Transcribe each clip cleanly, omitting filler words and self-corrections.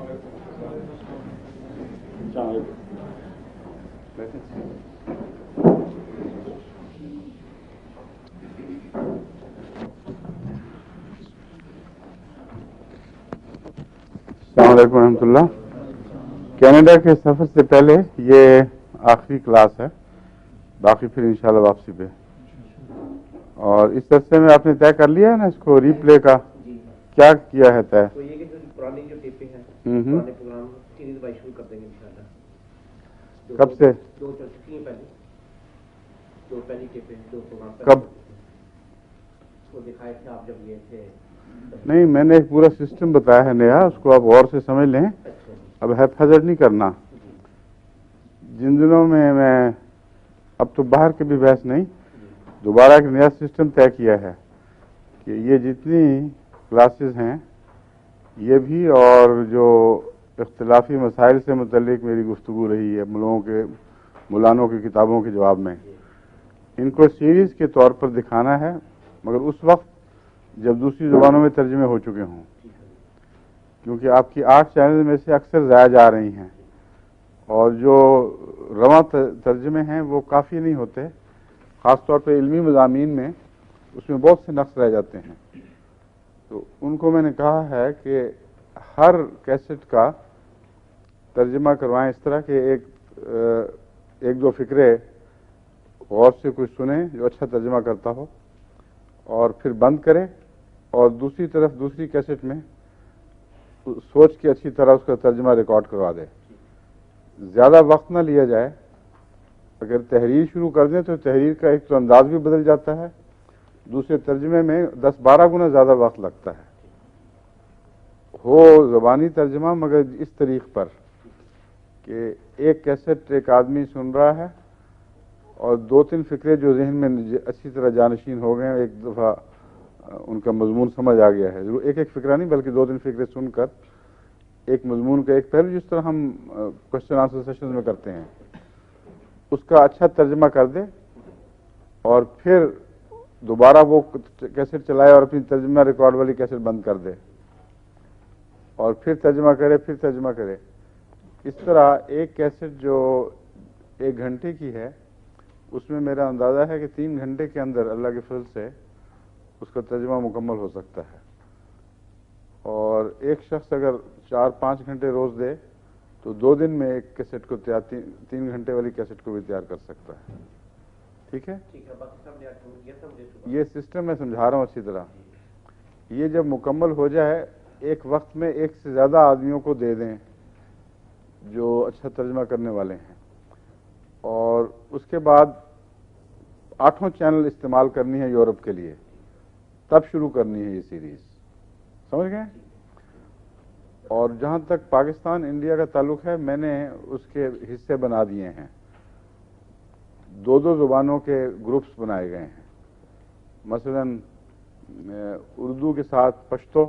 السلام علیکم ورحمۃ اللہ. کینیڈا کے سفر سے پہلے یہ آخری کلاس ہے، باقی پھر انشاءاللہ واپسی پہ. اور اس عرصے میں آپ نے طے کر لیا ہے نا اس کو ری پلے کا؟ کیا کیا ہے طے؟ پرانی جو ٹیپیں ہیں پرانے پروگرام سیریز بائی شروع کر دیں گے انشاءاللہ. کب سے؟ دو چل چکی ہیں پہلے، دو پہلی ٹیپیں دو پروگرام کب وہ دکھائے تھے آپ جب یہ تھے. نہیں، میں نے ایک پورا سسٹم بتایا ہے نیا، اس کو آپ غور سے سمجھ لیں. اب حفاظت نہیں کرنا. جن دنوں میں اب تو باہر کے بھی بحث نہیں، دوبارہ ایک نیا سسٹم طے کیا ہے کہ یہ جتنی کلاسز ہیں یہ بھی، اور جو اختلافی مسائل سے متعلق میری گفتگو رہی ہے مولانوں کی کتابوں کے جواب میں، ان کو سیریز کے طور پر دکھانا ہے، مگر اس وقت جب دوسری زبانوں میں ترجمے ہو چکے ہوں، کیونکہ آپ کی 8 چینل میں سے اکثر ضائع جا رہی ہیں، اور جو رواں ترجمے ہیں وہ کافی نہیں ہوتے، خاص طور پہ علمی مضامین میں اس میں بہت سے نقص رہ جاتے ہیں. تو ان کو میں نے کہا ہے کہ ہر کیسٹ کا ترجمہ کروائیں اس طرح کہ ایک دو فقرے غور سے کوئی سنیں جو اچھا ترجمہ کرتا ہو، اور پھر بند کرے، اور دوسری طرف دوسری کیسٹ میں سوچ کے اچھی طرح اس کا ترجمہ ریکارڈ کروا دے. زیادہ وقت نہ لیا جائے. اگر تحریر شروع کر دیں تو تحریر کا ایک تو انداز بھی بدل جاتا ہے، دوسرے ترجمے میں 10-12 گنا زیادہ وقت لگتا ہے. ہو زبانی ترجمہ مگر اس طریق پر کہ ایک کیسٹ ایک آدمی سن رہا ہے، اور 2-3 فقرے جو ذہن میں اچھی طرح جانشین ہو گئے ہیں، ایک دفعہ ان کا مضمون سمجھ آ گیا ہے. ایک فقرہ نہیں بلکہ 2-3 فقرے سن کر ایک مضمون کا ایک پہلو، جس طرح ہم کوشچن آنسر سیشن میں کرتے ہیں، اس کا اچھا ترجمہ کر دے، اور پھر دوبارہ وہ کیسٹ چلائے اور اپنی ترجمہ ریکارڈ والی کیسٹ بند کر دے، اور پھر ترجمہ کرے، پھر ترجمہ کرے. اس طرح ایک کیسٹ جو 1 گھنٹے کی ہے، اس میں میرا اندازہ ہے کہ 3 گھنٹے کے اندر اللہ کے فضل سے اس کا ترجمہ مکمل ہو سکتا ہے. اور ایک شخص اگر 4-5 گھنٹے روز دے تو 2 دن میں ایک کیسٹ کو 3 گھنٹے والی کیسٹ کو بھی تیار کر سکتا ہے. ٹھیک ہے؟ یہ سسٹم میں سمجھا رہا ہوں اچھی طرح. یہ جب مکمل ہو جائے، ایک وقت میں ایک سے زیادہ آدمیوں کو دے دیں جو اچھا ترجمہ کرنے والے ہیں، اور اس کے بعد 8 چینل استعمال کرنی ہے یورپ کے لیے، تب شروع کرنی ہے یہ سیریز. سمجھ گئے؟ اور جہاں تک پاکستان انڈیا کا تعلق ہے، میں نے اس کے حصے بنا دیے ہیں. 2 زبانوں کے گروپس بنائے گئے ہیں. مثلا اردو کے ساتھ پشتو،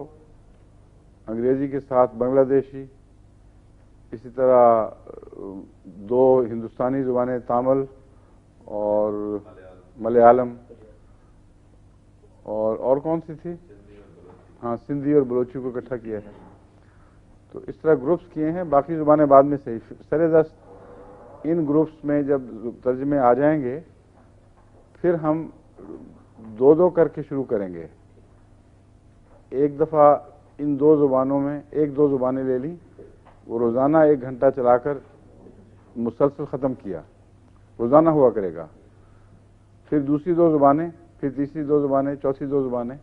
انگریزی کے ساتھ بنگلہ دیشی، اسی طرح 2 ہندوستانی زبانیں تامل اور ملیالم، اور کون سی تھی؟ ہاں، سندھی اور بلوچی کو اکٹھا کیا ہے. تو اس طرح گروپس کیے ہیں، باقی زبانیں بعد میں سے. سر دست ان گروپس میں جب ترجمے آ جائیں گے، پھر ہم 2 کر کے شروع کریں گے. ایک دفعہ ان 2 زبانوں میں 1-2 زبانیں لے لی، وہ روزانہ 1 گھنٹہ چلا کر مسلسل ختم کیا، روزانہ ہوا کرے گا. پھر دوسری 2 زبانیں، پھر تیسری 2 زبانیں، چوتھی 2 زبانیں.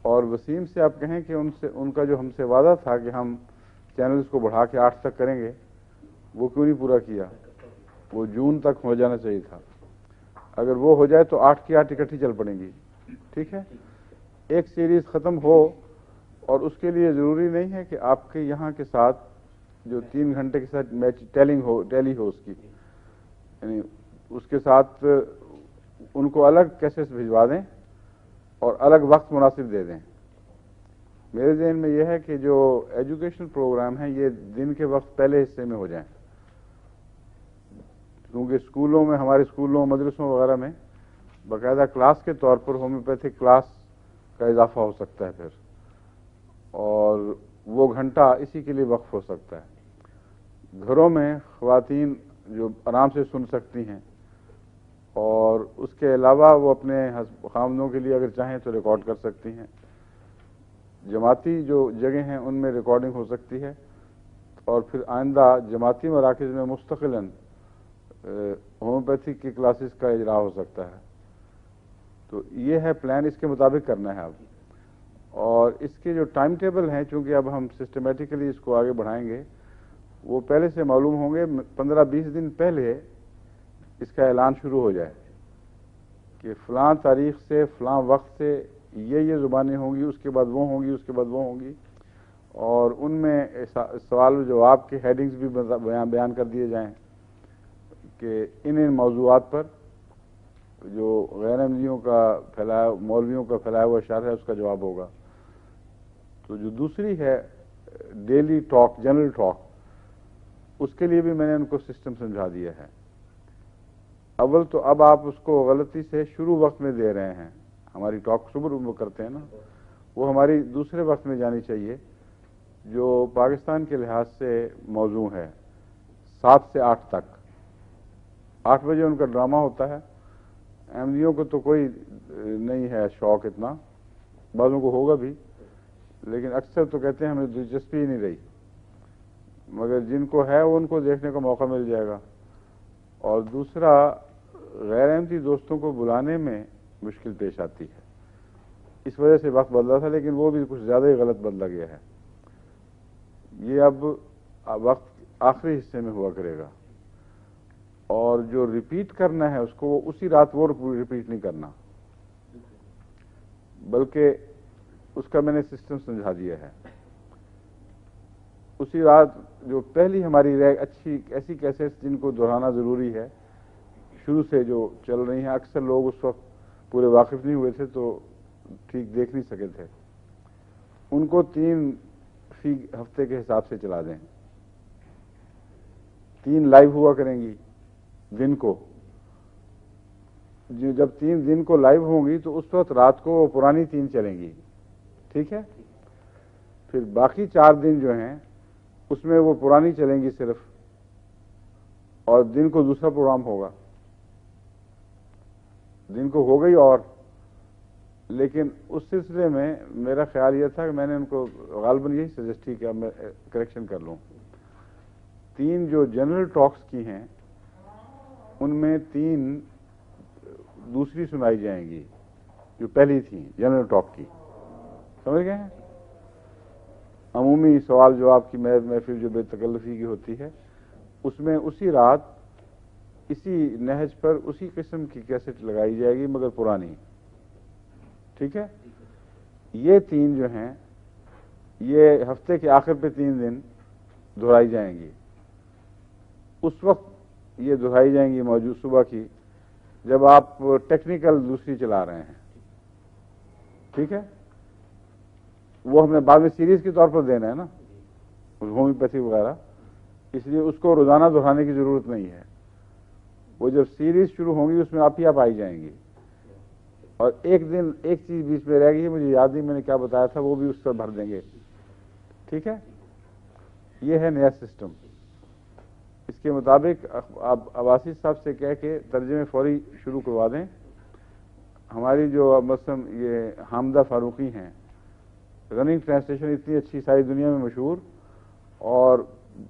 اور وسیم سے آپ کہیں کہ ان کا جو ہم سے وعدہ تھا کہ ہم چینلز کو بڑھا کے 8 تک کریں گے، وہ کیوں نہیں پورا کیا؟ وہ جون تک ہو جانا چاہیے تھا. اگر وہ ہو جائے تو 8 کی 8 اکٹھی چل پڑیں گی. ٹھیک ہے؟ ایک سیریز ختم ہو، اور اس کے لیے ضروری نہیں ہے کہ آپ کے یہاں کے ساتھ جو 3 گھنٹے کے ساتھ میچ ٹیلی ہو اس کی، یعنی اس کے ساتھ ان کو الگ کیسز بھجوا دیں اور الگ وقت مناسب دے دیں. میرے ذہن میں یہ ہے کہ جو ایجوکیشن پروگرام ہیں یہ دن کے وقت پہلے حصے میں ہو جائیں، کیونکہ اسکولوں میں، ہمارے اسکولوں، مدرسوں وغیرہ میں باقاعدہ کلاس کے طور پر ہومیوپیتھک کلاس کا اضافہ ہو سکتا ہے پھر، اور وہ گھنٹہ اسی کے لیے وقف ہو سکتا ہے۔ گھروں میں خواتین جو آرام سے سن سکتی ہیں، اور اس کے علاوہ وہ اپنے خامدوں کے لیے اگر چاہیں تو ریکارڈ کر سکتی ہیں۔ جماعتی جو جگہ ہیں ان میں ریکارڈنگ ہو سکتی ہے، اور پھر آئندہ جماعتی مراکز میں مستقلاً ہومیوپیتھی کی کلاسز کا اجرا ہو سکتا ہے۔ تو یہ ہے پلان، اس کے مطابق کرنا ہے اب۔ اور اس کے جو ٹائم ٹیبل ہیں، چونکہ اب ہم سسٹمیٹیکلی اس کو آگے بڑھائیں گے، وہ پہلے سے معلوم ہوں گے۔ 15-20 دن پہلے اس کا اعلان شروع ہو جائے کہ فلاں تاریخ سے فلاں وقت سے یہ زبانیں ہوں گی، اس کے بعد وہ ہوں گی، اس کے بعد وہ ہوں گی، اور ان میں سوال و جواب کے ہیڈنگز بھی بیان کر دیے جائیں کہ ان موضوعات پر جو غیر احمدیوں کا پھیلایا، مولویوں کا پھیلایا ہوا اشار ہے، اس کا جواب ہوگا۔ تو جو دوسری ہے ڈیلی ٹاک، جنرل ٹاک، اس کے لیے بھی میں نے ان کو سسٹم سمجھا دیا ہے۔ اول تو اب آپ اس کو غلطی سے شروع وقت میں دے رہے ہیں۔ ہماری ٹاک صبح وہ کرتے ہیں نا، وہ ہماری دوسرے وقت میں جانی چاہیے، جو پاکستان کے لحاظ سے موزوں ہے، 7 سے 8 تک۔ 8 بجے ان کا ڈرامہ ہوتا ہے۔ احمدیوں کو تو کوئی نہیں ہے شوق اتنا، بعضوں کو ہوگا بھی، لیکن اکثر تو کہتے ہیں ہمیں دلچسپی ہی نہیں رہی، مگر جن کو ہے وہ ان کو دیکھنے کا موقع مل جائے گا۔ اور دوسرا، غیر احمدی دوستوں کو بلانے میں مشکل پیش آتی ہے، اس وجہ سے وقت بدلا تھا، لیکن وہ بھی کچھ زیادہ ہی غلط بدلا گیا ہے۔ یہ اب وقت آخری حصے میں ہوا کرے گا، اور جو ریپیٹ کرنا ہے اس کو اسی رات وہ ریپیٹ نہیں کرنا، بلکہ اس کا میں نے سسٹم سمجھا دیا ہے۔ اسی رات جو پہلی ہماری اچھی ایسی کیسٹس جن کو دہرانا ضروری ہے، شروع سے جو چل رہی ہیں، اکثر لوگ اس وقت پورے واقف نہیں ہوئے تھے تو ٹھیک دیکھ نہیں سکے تھے، ان کو 3 فی ہفتے کے حساب سے چلا دیں۔ 3 لائیو ہوا کریں گی دن کو۔ جب 3 دن کو لائیو ہوں گی تو اس وقت رات کو وہ پرانی 3 چلیں گی، ٹھیک ہے؟ پھر باقی 4 دن جو ہیں اس میں وہ پرانی چلیں گی صرف، اور دن کو دوسرا پروگرام ہوگا۔ دن کو ہو گئی، اور لیکن اس سلسلے میں میرا خیال یہ تھا کہ میں نے ان کو غالباً یہی سجیسٹ کی کہ اب میں کریکشن کر لوں۔ 3 جو جنرل ٹاکس کی ہیں ان میں 3 دوسری سنائی جائیں گی جو پہلی تھیں جنرل ٹاک کی، سمجھ گئے ہیں؟ عمومی سوال جواب کی محفل جو بے تکلفی کی ہوتی ہے، اس میں اسی رات اسی نہج پر اسی قسم کی کیسٹ لگائی جائے گی، مگر پرانی، ٹھیک ہے؟ یہ 3 جو ہیں یہ ہفتے کے آخر پہ 3 دن دہرائی جائیں گی۔ اس وقت یہ دہرائی جائیں گی موجود صبح کی، جب آپ ٹیکنیکل دوسری چلا رہے ہیں، ٹھیک ہے؟ وہ ہمیں بعد میں سیریز کے طور پر دینا ہے نا، ہومیوپیتھی وغیرہ، اس لیے اس کو روزانہ دہرانے کی ضرورت نہیں ہے۔ وہ جب سیریز شروع ہوں گی اس میں آپ ہی آپ آئی جائیں گی، اور ایک دن ایک چیز بیچ میں رہ گئی، مجھے یاد نہیں میں نے کیا بتایا تھا، وہ بھی اس پر بھر دیں گے، ٹھیک ہے؟ یہ ہے نیا سسٹم۔ اس کے مطابق آپ عباسی صاحب سے کہہ کے ترجمے فوری شروع کروا دیں۔ ہماری جو مثلا یہ حامدہ فاروقی ہیں، رننگ ٹرانسلیشن اتنی اچھی ساری دنیا میں مشہور، اور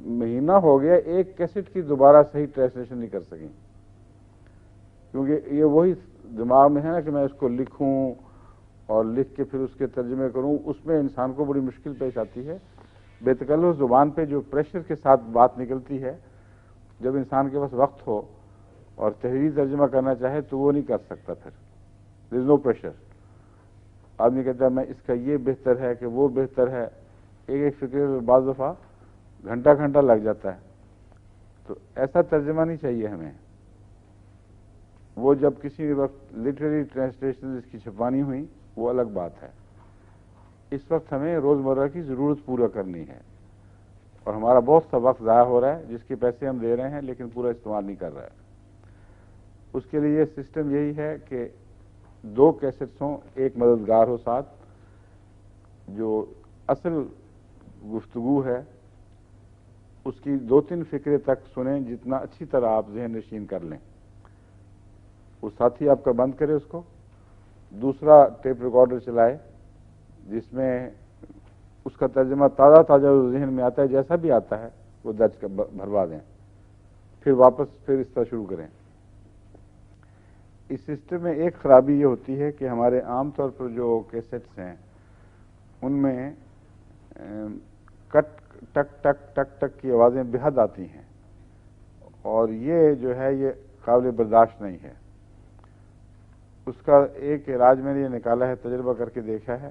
مہینہ ہو گیا ایک کیسٹ کی دوبارہ صحیح ٹرانسلیشن نہیں کر سکیں، کیونکہ یہ وہی دماغ میں ہے نا کہ میں اس کو لکھوں اور لکھ کے پھر اس کے ترجمے کروں، اس میں انسان کو بڑی مشکل پیش آتی ہے۔ بے تکلف زبان پہ جو پریشر کے ساتھ بات نکلتی ہے، جب انسان کے پاس وقت ہو اور تحریری ترجمہ کرنا چاہے تو وہ نہیں کر سکتا، پھر دیر از نو پریشر۔ آدمی کہتا ہے میں اس کا یہ بہتر ہے کہ وہ بہتر ہے، ایک فکر بعض دفعہ گھنٹہ گھنٹہ لگ جاتا ہے، تو ایسا ترجمہ نہیں چاہیے ہمیں۔ وہ جب کسی وقت لٹریری ٹرانسلیشن اس کی چھپانی ہوئی وہ الگ بات ہے، اس وقت ہمیں روزمرہ کی ضرورت پورا کرنی ہے، اور ہمارا بہت سا وقت ضائع ہو رہا ہے جس کے پیسے ہم دے رہے ہیں لیکن پورا استعمال نہیں کر رہا ہے۔ اس کے لیے سسٹم یہی ہے کہ 2 کیسٹس ہوں، ایک مددگار ہو ساتھ، جو اصل گفتگو ہے اس کی 2-3 فقرے تک سنیں جتنا اچھی طرح آپ ذہن نشین کر لیں. وہ ساتھی آپ کا بند کرے اس کو, دوسرا ٹیپ ریکارڈر چلائے جس میں اس کا ترجمہ تازہ جو ذہن میں آتا ہے جیسا بھی آتا ہے وہ درج بھروا دیں, پھر واپس اس طرح شروع کریں. اس سسٹم میں ایک خرابی یہ ہوتی ہے کہ ہمارے عام طور پر جو کیسٹس ہیں ان میں کٹ ٹک ٹک ٹک ٹک کی آوازیں بے حد آتی ہیں, اور یہ جو ہے یہ قابل برداشت نہیں ہے. اس کا ایک علاج میں نے یہ نکالا ہے, تجربہ کر کے دیکھا ہے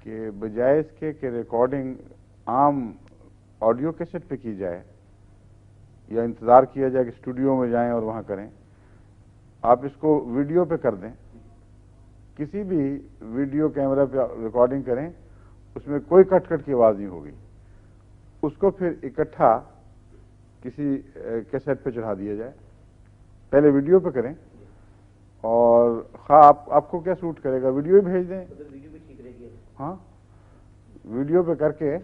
کہ بجائے اس کے کہ ریکارڈنگ عام آڈیو کیسٹ پہ کی جائے یا انتظار کیا جائے کہ اسٹوڈیو میں جائیں اور وہاں کریں, آپ اس کو ویڈیو پہ کر دیں. کسی بھی ویڈیو کیمرہ پہ ریکارڈنگ کریں, اس میں کوئی کٹ کٹ کی آواز نہیں ہوگی. اس کو پھر اکٹھا کسی کیسٹ پہ چڑھا دیا جائے. پہلے ویڈیو پہ کریں, اور آپ کو کیا سوٹ کرے گا, ویڈیو ہی بھیج دیں. ہاں, ویڈیو پہ کر کے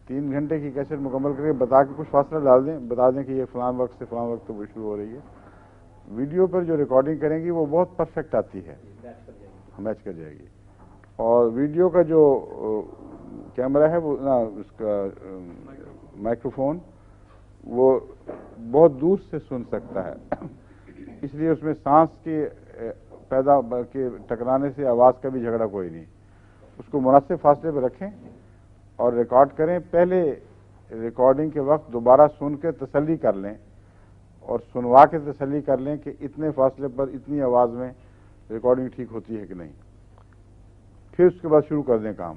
3 گھنٹے کی کیسٹ مکمل کر کے بتا کے کچھ فاصلہ ڈال دیں, بتا دیں کہ یہ فلاں وقت سے فلاں وقت تو شروع ہو رہی ہے. ویڈیو پر جو ریکارڈنگ کریں گی وہ بہت پرفیکٹ آتی ہے, میچ کر جائے گی. اور ویڈیو کا جو کیمرہ ہے وہ اس کا مائکرو فون وہ بہت دور سے سن سکتا ہے, اس لیے اس میں سانس کے ٹکرانے سے آواز کا بھی جھگڑا کوئی نہیں. اس کو مناسب فاصلے پہ رکھیں اور ریکارڈ کریں. پہلے ریکارڈنگ کے وقت دوبارہ سن کے تسلی کر لیں اور سنوا کے تسلی کر لیں کہ اتنے فاصلے پر اتنی آواز میں ریکارڈنگ ٹھیک ہوتی ہے کہ نہیں. پھر اس کے بعد شروع کر دیں کام.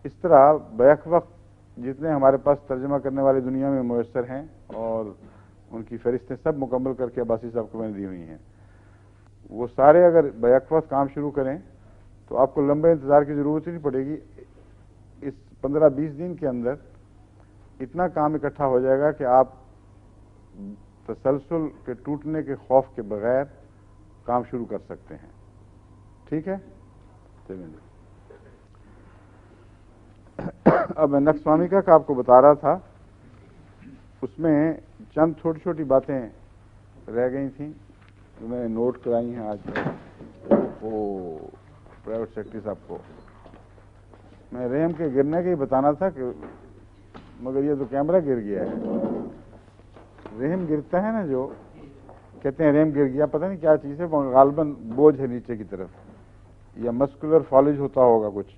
اس طرح بیک وقت جتنے ہمارے پاس ترجمہ کرنے والے دنیا میں میسر ہیں اور ان کی فہرستیں سب مکمل کر کے عباسی صاحب کو میں نے دی ہوئی ہیں, وہ سارے اگر بیک وقت کام شروع کریں تو آپ کو لمبے انتظار کی ضرورت ہی نہیں پڑے گی. اس 15-20 دن کے اندر اتنا کام اکٹھا ہو جائے گا کہ آپ تسلسل کے ٹوٹنے کے خوف کے بغیر کام شروع کر سکتے ہیں. ٹھیک ہے, چلیں جی. اب میں نقش سوامیکا کا آپ کو بتا رہا تھا, اس میں چند چھوٹی چھوٹی باتیں رہ گئی تھیں جو میں نے نوٹ کرائی ہیں آج. وہ پرائیویٹ سیکرٹری صاحب کو میں ریم کے گرنے کا ہی بتانا تھا کہ مگر یہ تو کیمرہ گر گیا ہے. ریم گرتا ہے نا, جو کہتے ہیں ریم گر گیا, پتہ نہیں کیا چیز ہے, غالباً بوجھ ہے نیچے کی طرف یا مسکولر فالج ہوتا ہوگا کچھ,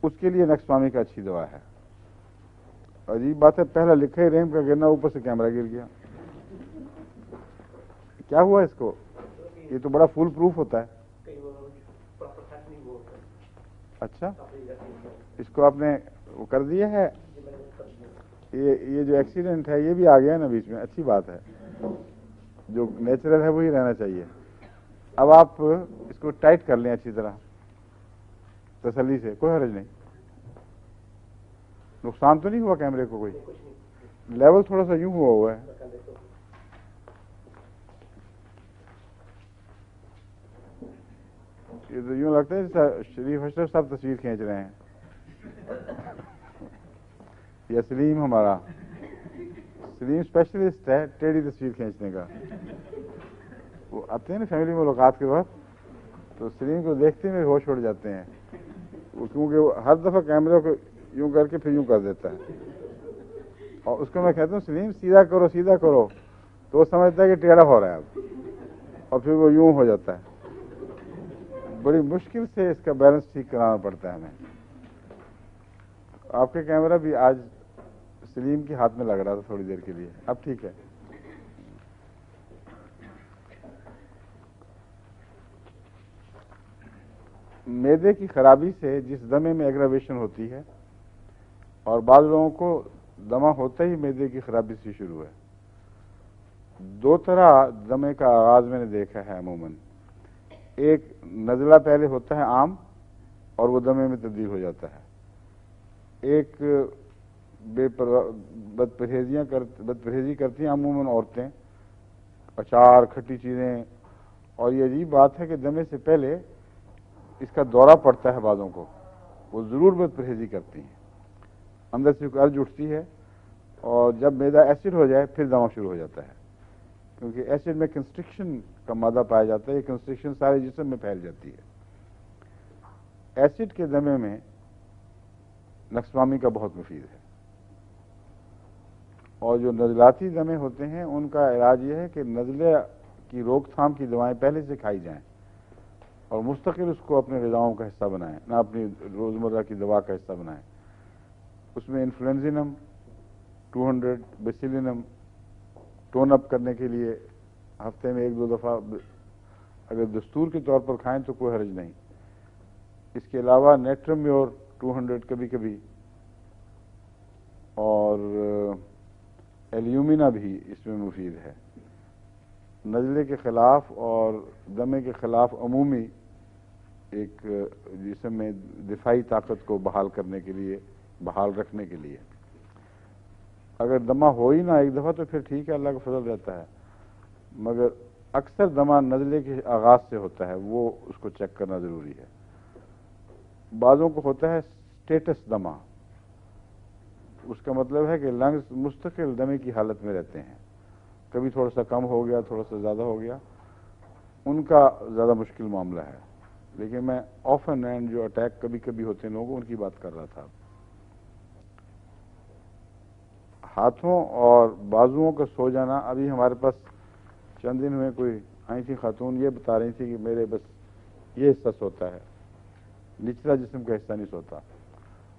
اس کے لیے نقش سوامی کا اچھی دوا ہے. عجیب بات ہے, پہلا لکھا ہے ریم کا گرنا, اوپر سے کیمرہ گر گیا. کیا ہوا اس کو؟ یہ تو بڑا فول پروف ہوتا ہے. اچھا, اس کو آپ نے وہ کر دیا ہے. یہ جو ایکسیڈنٹ ہے یہ بھی آ گیا نا بیچ میں, اچھی بات ہے. جو نیچرل ہے وہی رہنا چاہیے. اب آپ اس کو ٹائٹ کر لیں اچھی طرح تسلی سے, کوئی حرج نہیں. نقصان تو نہیں ہوا کیمرے کو, کوئی لیول تھوڑا سا یوں ہوا ہے. یہ تو یوں لگتا ہے شریف اشرف صاحب تصویر کھینچ رہے ہیں. یہ سلیم ہمارا سلیم اسپیشلسٹ ہے ٹیڑھی تصویر کھینچنے کا. وہ آتے ہیں نا فیملی ملاقات کے وقت, تو سلیم کو دیکھتے ہوئے ہوش اڑ جاتے ہیں, کیونکہ وہ ہر دفعہ کیمرے کو یوں کر کے پھر یوں کر دیتا ہے. اور اس کو میں کہتا ہوں سلیم سیدھا کرو سیدھا کرو, تو وہ سمجھتا ہے کہ ٹیڑھا ہو رہا ہے اب, اور پھر وہ یوں ہو جاتا ہے. بڑی مشکل سے اس کا بیلنس ٹھیک کرانا پڑتا ہے ہمیں. آپ کے کیمرہ بھی آج سلیم کے ہاتھ میں لگ رہا تھا تھوڑی دیر کے لیے, اب ٹھیک ہے. معدے کی خرابی سے جس دمے میں ایگراویشن ہوتی ہے, اور بعض لوگوں کو دمہ ہوتا ہی معدے کی خرابی سے شروع ہے. 2 طرح دمے کا آغاز میں نے دیکھا ہے عموماً. ایک نزلہ پہلے ہوتا ہے عام, اور وہ دمے میں تبدیل ہو جاتا ہے. ایک بدپرہیزی کرتی ہیں عموماً عورتیں, اچار کھٹی چیزیں, اور یہ عجیب بات ہے کہ دمے سے پہلے اس کا دورہ پڑتا ہے بعضوں کو, وہ ضرور بدپرہیزی کرتی ہیں. اندر سے ارج اٹھتی ہے، اور جب معدہ ایسڈ ہو جائے پھر دمہ شروع ہو جاتا ہے، کیونکہ ایسڈ میں کنسٹرکشن کا مادہ پایا جاتا ہے، یہ کنسٹرکشن سارے جسم میں پھیل جاتی ہے۔ ایسڈ کے دمے میں نقص کا بہت مفید ہے، اور جو نزلاتی دمے ہوتے ہیں ان کا علاج یہ ہے کہ نزلے کی روک تھام کی دوائیں پہلے سے کھائی جائیں اور مستقل اس کو اپنے غذاؤں کا حصہ بنائیں، نہ اپنی روزمرہ کی دوا کا حصہ بنائیں۔ اس میں انفلوئنزینم 200 بیسیلینم ٹون اپ کرنے کے لیے ہفتے میں 1-2 دفعہ اگر دستور کے طور پر کھائیں تو کوئی حرج نہیں۔ اس کے علاوہ نیٹرمیور 200 کبھی کبھی، اور ایلیومینا بھی اس میں مفید ہے، نزلے کے خلاف اور دمے کے خلاف عمومی ایک جسم میں دفاعی طاقت کو بحال کرنے کے لیے، بحال رکھنے کے لیے۔ اگر دمہ ہو ہی نہ ایک دفعہ تو پھر ٹھیک ہے، اللہ کا فضل رہتا ہے، مگر اکثر دمہ نزلے کے آغاز سے ہوتا ہے، وہ اس کو چیک کرنا ضروری ہے۔ بعضوں کو ہوتا ہے سٹیٹس دمہ، اس کا مطلب ہے کہ لنگز مستقل دمے کی حالت میں رہتے ہیں، کبھی تھوڑا سا کم ہو گیا، تھوڑا سا زیادہ ہو گیا، ان کا زیادہ مشکل معاملہ ہے، لیکن میں آف اینڈ اینڈ جو اٹیک کبھی کبھی ہوتے ہیں لوگوں ان کی بات کر رہا تھا۔ ہاتھوں اور بازوؤں کا سو جانا، ابھی ہمارے پاس چند دن ہوئے کوئی آئی تھی خاتون، یہ بتا رہی تھی کہ میرے بس یہ حصہ سوتا ہے، نچلا جسم کا حصہ نہیں سوتا۔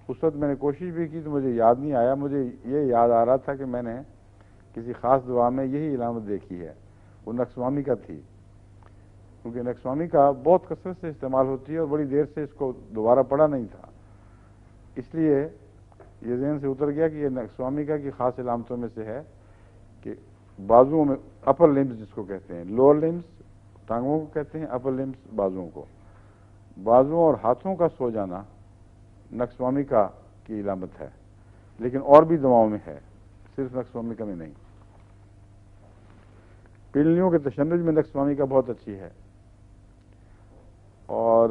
اس وقت میں نے کوشش بھی کی تو مجھے یاد نہیں آیا، مجھے یہ یاد آ رہا تھا کہ میں نے کسی خاص دعا میں یہی علامت دیکھی ہے، وہ نقص کا تھی، کیونکہ نقص کا بہت کثرت سے استعمال ہوتی ہے اور بڑی دیر سے اس کو دوبارہ پڑھا نہیں تھا، اس لیے یہ ذہن سے اتر گیا کہ یہ نقص کی خاص علامتوں میں سے ہے کہ بازوؤں میں اپر لمبس جس کو کہتے ہیں، لوور لمبس ٹانگوں کو کہتے ہیں، اپر لمبس بازوؤں کو، بازوؤں اور ہاتھوں کا سو جانا نقص کا کی علامت ہے، لیکن اور بھی دواؤں میں ہے، صرف نقص کا میں نہیں۔ پنڈلیوں کے تشنج میں نقص کا بہت اچھی ہے، اور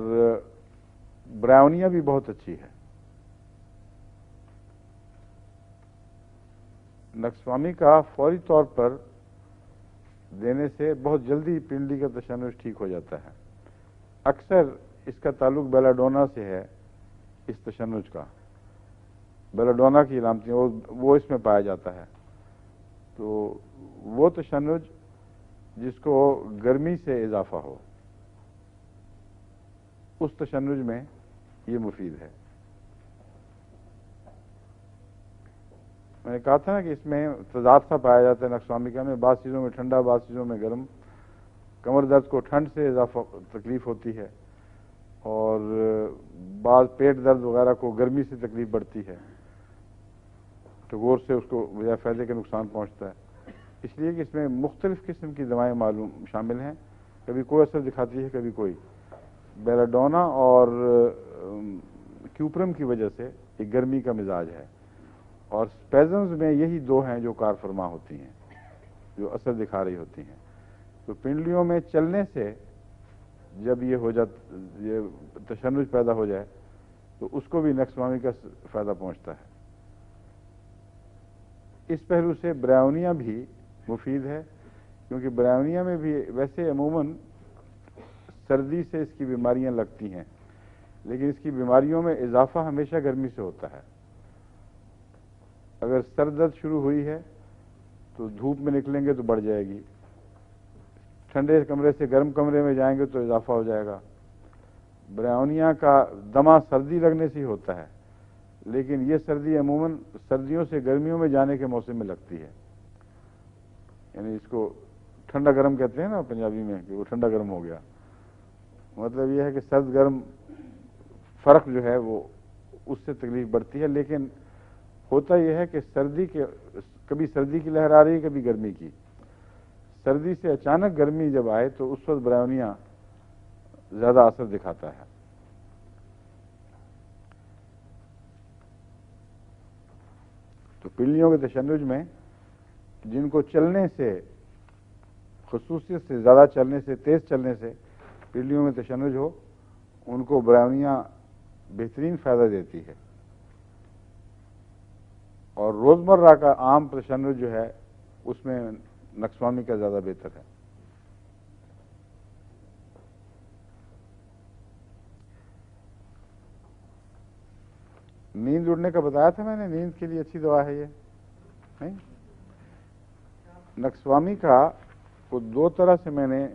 برائونیا بھی بہت اچھی ہے۔ نقص کا فوری طور پر دینے سے بہت جلدی پنڈلی کا تشنج ٹھیک ہو جاتا ہے، اکثر اس کا تعلق بیلاڈونا سے ہے، اس تشنج کا بیلاڈونا کی علامتیں وہ اس میں پایا جاتا ہے، تو وہ تشنج جس کو گرمی سے اضافہ ہو اس تشنج میں یہ مفید ہے۔ میں نے کہا تھا نا کہ اس میں تضاد سا پایا جاتا ہے نقص میں، بعض چیزوں میں ٹھنڈا، بعض چیزوں میں گرم، کمر درد کو ٹھنڈ سے اضافہ تکلیف ہوتی ہے، اور بعض پیٹ درد وغیرہ کو گرمی سے تکلیف بڑھتی ہے، ٹگور سے اس کو بجائے فائدے کے نقصان پہنچتا ہے، اس لیے کہ اس میں مختلف قسم کی دوائیں معلوم شامل ہیں، کبھی کوئی اثر دکھاتی ہے کبھی کوئی۔ بیلاڈونا اور کیوپرم کی وجہ سے ایک گرمی کا مزاج ہے، اور سپیزمز میں یہی دو ہیں جو کار فرما ہوتی ہیں، جو اثر دکھا رہی ہوتی ہیں۔ تو پنڈلیوں میں چلنے سے جب یہ تشنج پیدا ہو جائے تو اس کو بھی نقص کا فائدہ پہنچتا ہے۔ اس پہلو سے برائونیا بھی مفید ہے، کیونکہ برائونیا میں بھی ویسے عموماً سردی سے اس کی بیماریاں لگتی ہیں، لیکن اس کی بیماریوں میں اضافہ ہمیشہ گرمی سے ہوتا ہے۔ اگر سر درد شروع ہوئی ہے تو دھوپ میں نکلیں گے تو بڑھ جائے گی، ٹھنڈے کمرے سے گرم کمرے میں جائیں گے تو اضافہ ہو جائے گا۔ برائونیا کا دمہ سردی لگنے سے ہی ہوتا ہے، لیکن یہ سردی عموماً سردیوں سے گرمیوں میں جانے کے موسم میں لگتی ہے، یعنی اس کو ٹھنڈا گرم کہتے ہیں نا پنجابی میں، کہ وہ ٹھنڈا گرم ہو گیا، مطلب یہ ہے کہ سرد گرم فرق جو ہے وہ اس سے تکلیف بڑھتی ہے، لیکن ہوتا یہ ہے کہ کبھی سردی کی لہر آ رہی ہے کبھی گرمی کی، سردی سے اچانک گرمی جب آئے تو اس وقت برائونیا زیادہ اثر دکھاتا ہے۔ تو پنڈلیوں کے تشنج میں جن کو چلنے سے، خصوصیت سے زیادہ چلنے سے، تیز چلنے سے پنڈلیوں میں تشنج ہو، ان کو برائونیا بہترین فائدہ دیتی ہے۔ اور روزمرہ کا عام تشنج جو ہے اس میں نقصوامی کا زیادہ بہتر ہے. نیند اڑنے کا بتایا تھا میں نے، نیند کے لیے اچھی دوا ہے یہ نہیں. نقصوامی کا وہ دو طرح سے میں نے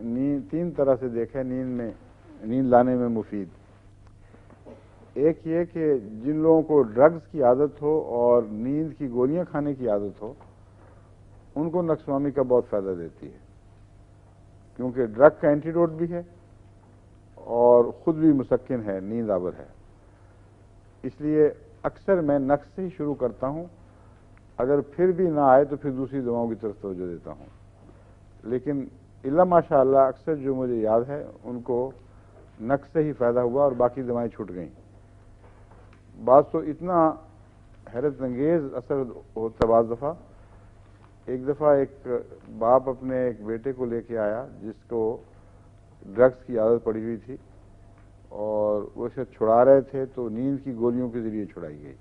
تین طرح سے دیکھا ہے نیند لانے میں مفید. ایک یہ کہ جن لوگوں کو ڈرگز کی عادت ہو اور نیند کی گولیاں کھانے کی عادت ہو ان کو نقصوامی کا بہت فائدہ دیتی ہے، کیونکہ ڈرگ کا اینٹیڈوٹ بھی ہے اور خود بھی مسکن ہے، نیند آور ہے. اس لیے اکثر میں نقص سے ہی شروع کرتا ہوں، اگر پھر بھی نہ آئے تو پھر دوسری دواؤں کی طرف توجہ دیتا ہوں. لیکن الا ماشاء اللہ اکثر جو مجھے یاد ہے ان کو نقص سے ہی فائدہ ہوا اور باقی دوائیں چھوٹ گئیں. بعض تو اتنا حیرت انگیز اثر ہوتا بعض دفعہ. ایک دفعہ ایک باپ اپنے ایک بیٹے کو لے کے آیا جس کو ڈرگز کی عادت پڑی ہوئی تھی اور وہ اسے چھڑا رہے تھے تو نیند کی گولیوں کے ذریعے چھڑائی گئی.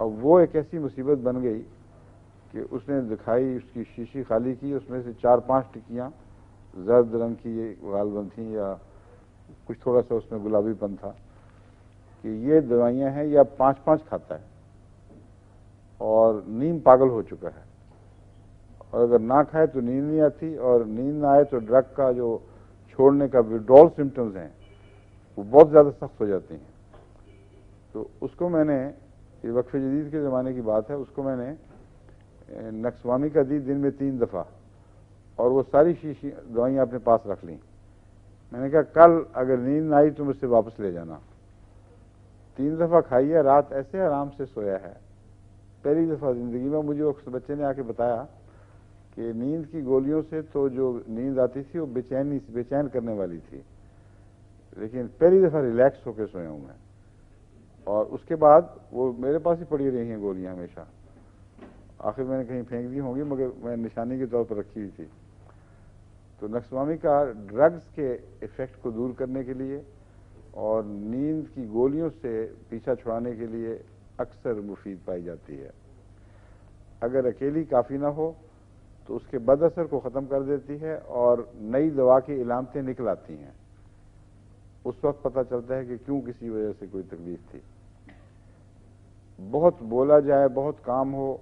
اب وہ ایک ایسی مصیبت بن گئی کہ اس نے دکھائی، اس کی شیشی خالی کی، اس میں سے 4-5 ٹکیاں زرد رنگ کی غالباً تھیں یا کچھ تھوڑا سا اس میں گلابی پن تھا کہ یہ دوائیاں ہیں، یا 5 کھاتا ہے اور نیم پاگل ہو چکا ہے، اور اگر نہ کھائے تو نیند نہیں آتی، اور نیند نہ آئے تو ڈرگ کا جو چھوڑنے کا وڈرول سمٹمز ہیں وہ بہت زیادہ سخت ہو جاتی ہیں. تو اس کو میں نے، یہ وقف جدید کے زمانے کی بات ہے، اس کو میں نے نقصوامی کا دی دن میں 3 دفعہ، اور وہ ساری شیشی دوائیاں اپنے پاس رکھ لیں. میں نے کہا کل اگر نیند نہ آئی تو مجھ سے واپس لے جانا. 3 دفعہ کھائی ہے، رات ایسے آرام سے سویا ہے. پہلی دفعہ زندگی میں مجھے اس بچے نے آ کے بتایا کہ نیند کی گولیوں سے تو جو نیند آتی تھی وہ بے چین کرنے والی تھی، لیکن پہلی دفعہ ریلیکس ہو کے سویا ہوں میں. اور اس کے بعد وہ میرے پاس ہی پڑی رہی ہیں گولیاں ہمیشہ. آخر میں نے کہیں پھینک دی ہوں گی مگر میں نشانی کے طور پر رکھی ہوئی تھی. تو نقصوامی کا ڈرگز کے ایفیکٹ کو دور کرنے کے لیے اور نیند کی گولیوں سے پیچھا چھڑانے کے لیے اکثر مفید پائی جاتی ہے. اگر اکیلی کافی نہ ہو تو اس کے بد اثر کو ختم کر دیتی ہے اور نئی دوا کی علامتیں نکل آتی ہیں. اس وقت پتہ چلتا ہے کہ کیوں کسی وجہ سے کوئی تکلیف تھی. بہت بولا جائے، بہت کام ہو،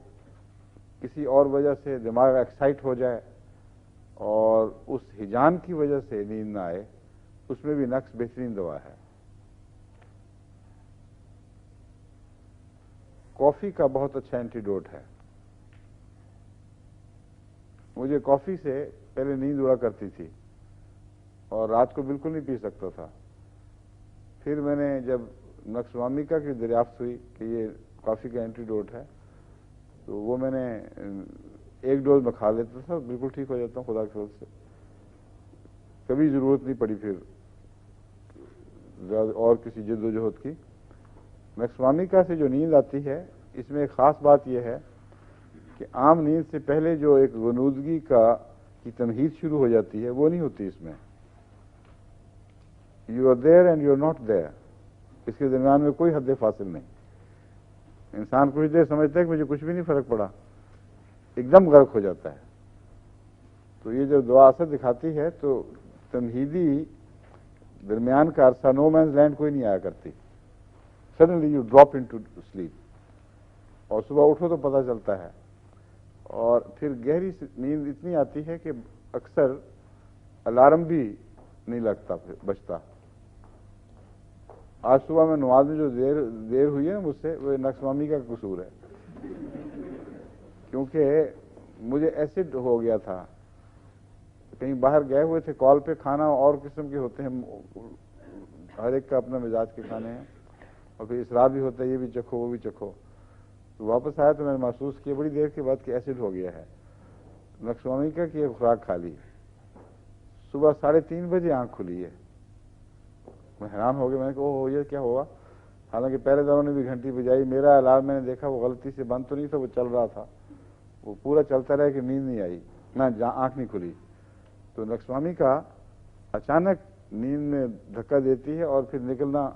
کسی اور وجہ سے دماغ ایکسائٹ ہو جائے اور اس ہجان کی وجہ سے نیند نہ آئے، اس میں بھی نقص بہترین دوا ہے. کافی کا بہت اچھا اینٹیڈوٹ ہے. مجھے کافی سے پہلے نیند اڑا کرتی تھی اور رات کو بالکل نہیں پی سکتا تھا. پھر میں نے جب نقصوامی کا کی دریافت ہوئی کہ یہ کافی کا اینٹیڈوٹ ہے تو وہ میں نے 1 ڈوز میں کھا لیتا تھا، بالکل ٹھیک ہو جاتا ہوں خدا کے فضل سے. کبھی ضرورت نہیں پڑی پھر اور کسی جد و جہد کی. نقصوامی کا سے جو نیند آتی ہے اس میں ایک خاص بات یہ ہے کہ عام نیند سے پہلے جو ایک غنودگی کی تمہید شروع ہو جاتی ہے وہ نہیں ہوتی اس میں. You are there and you are not there, اس کے درمیان میں کوئی حد فاصل نہیں. انسان کچھ دیر سمجھتا ہے کہ مجھے کچھ بھی نہیں فرق پڑا، ایک دم غرق ہو جاتا ہے. تو یہ جب دعا اثر دکھاتی ہے تو تمہیدی درمیان کا عرصہ نو مینز لینڈ کوئی نہیں آیا کرتی. Suddenly you drop into sleep اور صبح اٹھو تو پتہ چلتا ہے. اور پھر گہری نیند اتنی آتی ہے کہ اکثر الارم بھی نہیں لگتا پھر بچتا. آج صبح میں نماز میں جو دیر ہوئی ہے نا مجھ سے، وہ نقصوامی کا قصور ہے، کیونکہ مجھے ایسڈ ہو گیا تھا. کہیں باہر گئے ہوئے تھے کال پہ، کھانا اور قسم کے ہوتے ہیں، ہر ایک کا اپنا مزاج کے کھانے ہیں، اور پھر اصرار بھی ہوتا ہے یہ بھی چکھو وہ بھی چکھو. تو واپس آیا تو میں نے محسوس کیا بڑی دیر کے بعد کہ ایسڈ ہو گیا ہے. نقصوامی کا کہ خوراک کھا لی. صبح 3:30 بجے آنکھ کھلی ہے. میں حیران ہو گیا، میں نے کہا اوہ یہ کیا ہوا. حالانکہ پہلے دوروں نے بھی گھنٹی بجائی. میرا الارم میں نے دیکھا وہ غلطی سے بند تو نہیں تھا، وہ چل رہا تھا، وہ پورا چلتا رہا کہ نیند نہیں آئی، نہ آنکھ نہیں کھلی. تو نقصوامی کا اچانک نیند میں دھکا دیتی ہے اور پھر نکلنا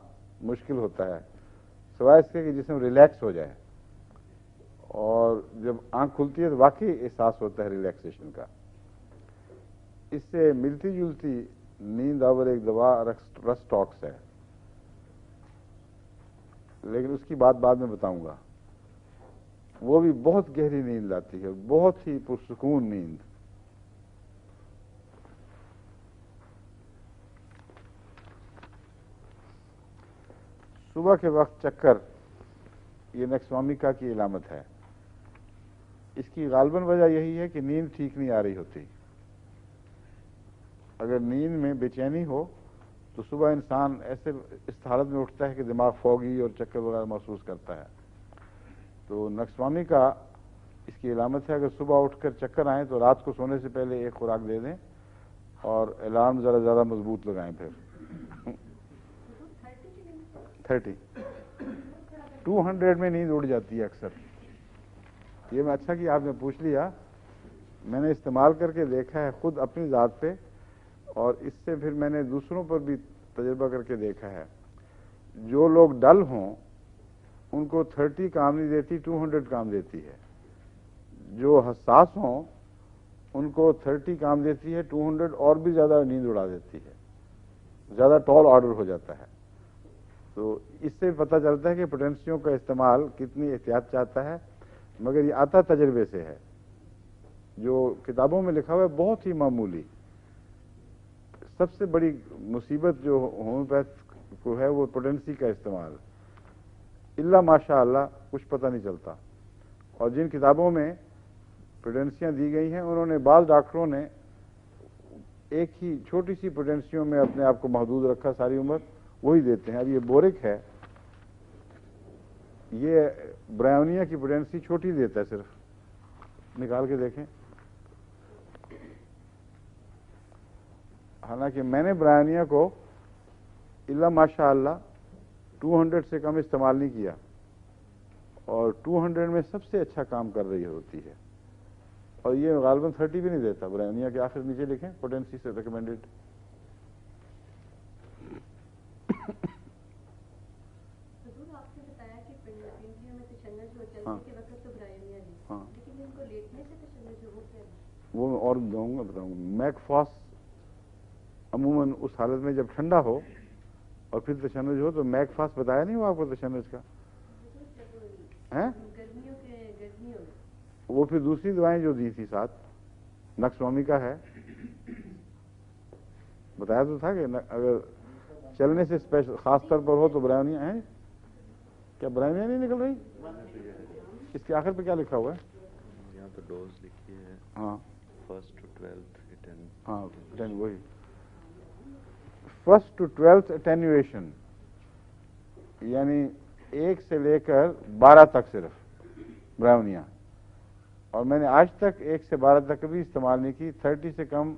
مشکل ہوتا ہے، سوائے اس کے کہ جسم ریلیکس ہو جائے. اور جب آنکھ کھلتی ہے تو واقعی احساس ہوتا ہے ریلیکسیشن کا. اس سے ملتی جلتی نیند آور ایک دوا رسٹاکس ہے، لیکن اس کی بات بعد میں بتاؤں گا. وہ بھی بہت گہری نیند لاتی ہے، بہت ہی پرسکون نیند. صبح کے وقت چکر یہ نکسوامیکا کی علامت ہے. اس کی غالباً وجہ یہی ہے کہ نیند ٹھیک نہیں آ رہی ہوتی. اگر نیند میں بے چینی ہو تو صبح انسان ایسے اس حالت میں اٹھتا ہے کہ دماغ فوگی اور چکر وغیرہ محسوس کرتا ہے. تو نکسوامیکا اس کی علامت ہے. اگر صبح اٹھ کر چکر آئیں تو رات کو سونے سے پہلے ایک خوراک دے دیں اور الارم ذرا زیادہ مضبوط لگائیں. پھر 200 میں نیند اڑ جاتی ہے اکثر. یہ میں اچھا کہ آپ نے پوچھ لیا. میں نے استعمال کر کے دیکھا ہے خود اپنی ذات پہ، اور اس سے پھر میں نے دوسروں پر بھی تجربہ کر کے دیکھا ہے. جو لوگ ڈل ہوں ان کو 30 کام نہیں دیتی، 200 کام دیتی ہے. جو حساس ہوں ان کو 30 کام دیتی ہے، 200 اور بھی زیادہ نیند اڑا دیتی ہے، زیادہ ٹال آرڈر ہو جاتا ہے. تو اس سے پتہ چلتا ہے کہ پوٹینسیوں کا استعمال کتنی احتیاط چاہتا ہے. مگر یہ آتا تجربے سے ہے. جو کتابوں میں لکھا ہوا ہے بہت ہی معمولی. سب سے بڑی مصیبت جو ہومیوپیتھ کو ہے وہ پوٹینسی کا استعمال. الا ماشاء اللہ کچھ پتہ نہیں چلتا. اور جن کتابوں میں پوٹینسیاں دی گئی ہیں انہوں نے بعض ڈاکٹروں نے ایک ہی چھوٹی سی پوٹینسیوں میں اپنے آپ کو محدود رکھا ساری عمر، وہی دیتے ہیں. اب یہ بورک ہے، یہ برائونیا کی پوٹینسی چھوٹی دیتا ہے، صرف نکال کے دیکھیں. حالانکہ میں نے برائونیا کو الا ماشاء اللہ 200 سے کم استعمال نہیں کیا، اور 200 میں سب سے اچھا کام کر رہی ہوتی ہے. اور یہ غالباً 30 بھی نہیں دیتا. برائونیا کے آخر نیچے لکھیں پوٹینسی سے ریکمینڈڈ. وہ میں اور بتاؤں گا. میک فاس عموماً اس حالت میں جب ٹھنڈا ہو اور پھر تشنج ہو تو میک فاس بتایا نہیں ہوا آپ کو تشنج کا ہے. وہ پھر دوسری دوائیں جو دی تھی ساتھ نکسوامیکا ہے، بتایا تو تھا کہ اگر چلنے سے اسپیشل خاص طور پر ہو تو برائونیا ہے. کیا برائونیا نہیں نکل رہی؟ اس کے آخر پہ کیا لکھا ہوا ہے؟ یہاں تو ڈوز لکھی ہے. ہاں 1st to 12th 10. ہاں 10 وہی 1st to 12th اٹینویشن، یعنی 1 سے لے کر 12 تک صرف برائونیا. اور میں نے آج تک 1 سے 12 تک کبھی استعمال نہیں کی. 30 سے کم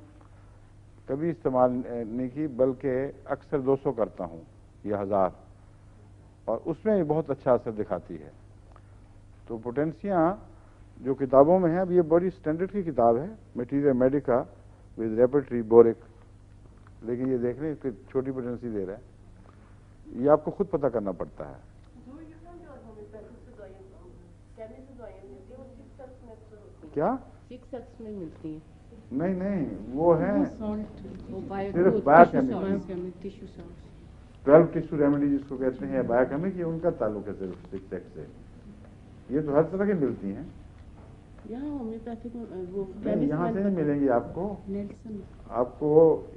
کبھی استعمال نہیں کی، بلکہ اکثر 200 کرتا ہوں یا 1000، اور اس میں بہت اچھا اثر دکھاتی ہے. تو پوٹینسیاں جو کتابوں میں ہیں، اب یہ بڑی اسٹینڈرڈ کی کتاب ہے میٹیریا میڈیکا ود ریپرٹری بورک، لیکن یہ دیکھ لیں کہ چھوٹی پوٹینسی دے رہا ہے. یہ آپ کو خود پتہ کرنا پڑتا ہے. کیا 6 سیٹس میں ملتی ہیں؟ نہیں وہ ہے صرف بایوکیمسٹری 12 ٹیشو ریمیڈی جس کو کہتے ہیں بایوکیمک، یہ ان کا تعلق ہے صرف 6 ایکس سے. یہ تو ہر طرح کی ملتی ہیں. یہاں ہومیوپیتھک یہاں سے نہیں ملیں گی آپ کو. نیلسن آپ کو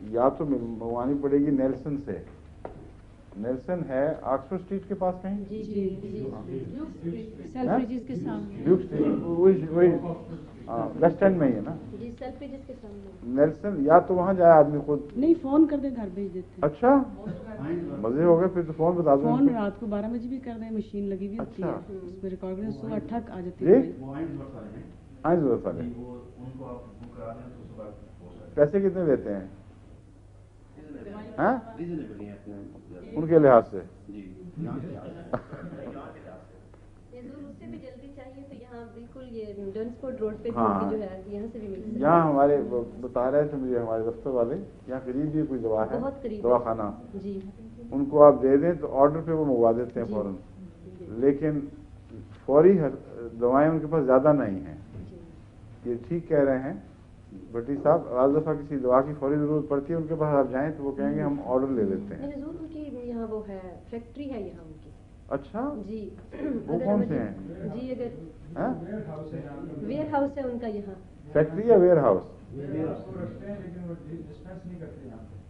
یا تو منگوانی پڑے گی نیلسن سے. نیلسن ہے آکسفورڈ اسٹریٹ کے پاس کہیں. سیلفریجز کے سامنے. ڈیوک اسٹریٹ وہی ویسٹ اینڈ میں ہی ہے نا. جی سیلفریجز کے سامنے. نیلسن یا تو وہاں جائے آدمی خود. نہیں فون کر دیں گھر بھیج دیتے. اچھا مزے ہو گئے پھر تو. فون بتا دوں. فون رات کو 12 بجے بھی کر دیں، مشین لگی ہوئی ہوتی ہے اس میں ریکارڈ کریں، صبح ٹھک آ جاتی ہے. ضرورت والے پیسے کتنے لیتے ہیں ان کے لحاظ سے؟ یہاں ہمارے بتا رہے تھے مجھے ہمارے دفتر والے، یہاں قریب بھی کوئی دوا ہے دوا خانہ، ان کو آپ دے دیں تو آرڈر پہ وہ منگوا دیتے ہیں فوراً. لیکن فوری دوائیں ان کے پاس زیادہ نہیں ہیں. یہ ٹھیک کہہ رہے ہیں بھٹی صاحب, بعض دفعہ کسی دوا کی فوری ضرورت پڑتی ہے, ان کے پاس آپ جائیں تو وہ کہیں گے ہم آرڈر لے لیتے ہیں. حضور ان کی یہاں وہ ہے فیکٹری ہے یہاں ان کی. اچھا, جی وہ کون سے ہیں؟ جی اگر ویئر ہاؤس ہے ان کا یہاں. فیکٹری یا ویئر ہاؤس؟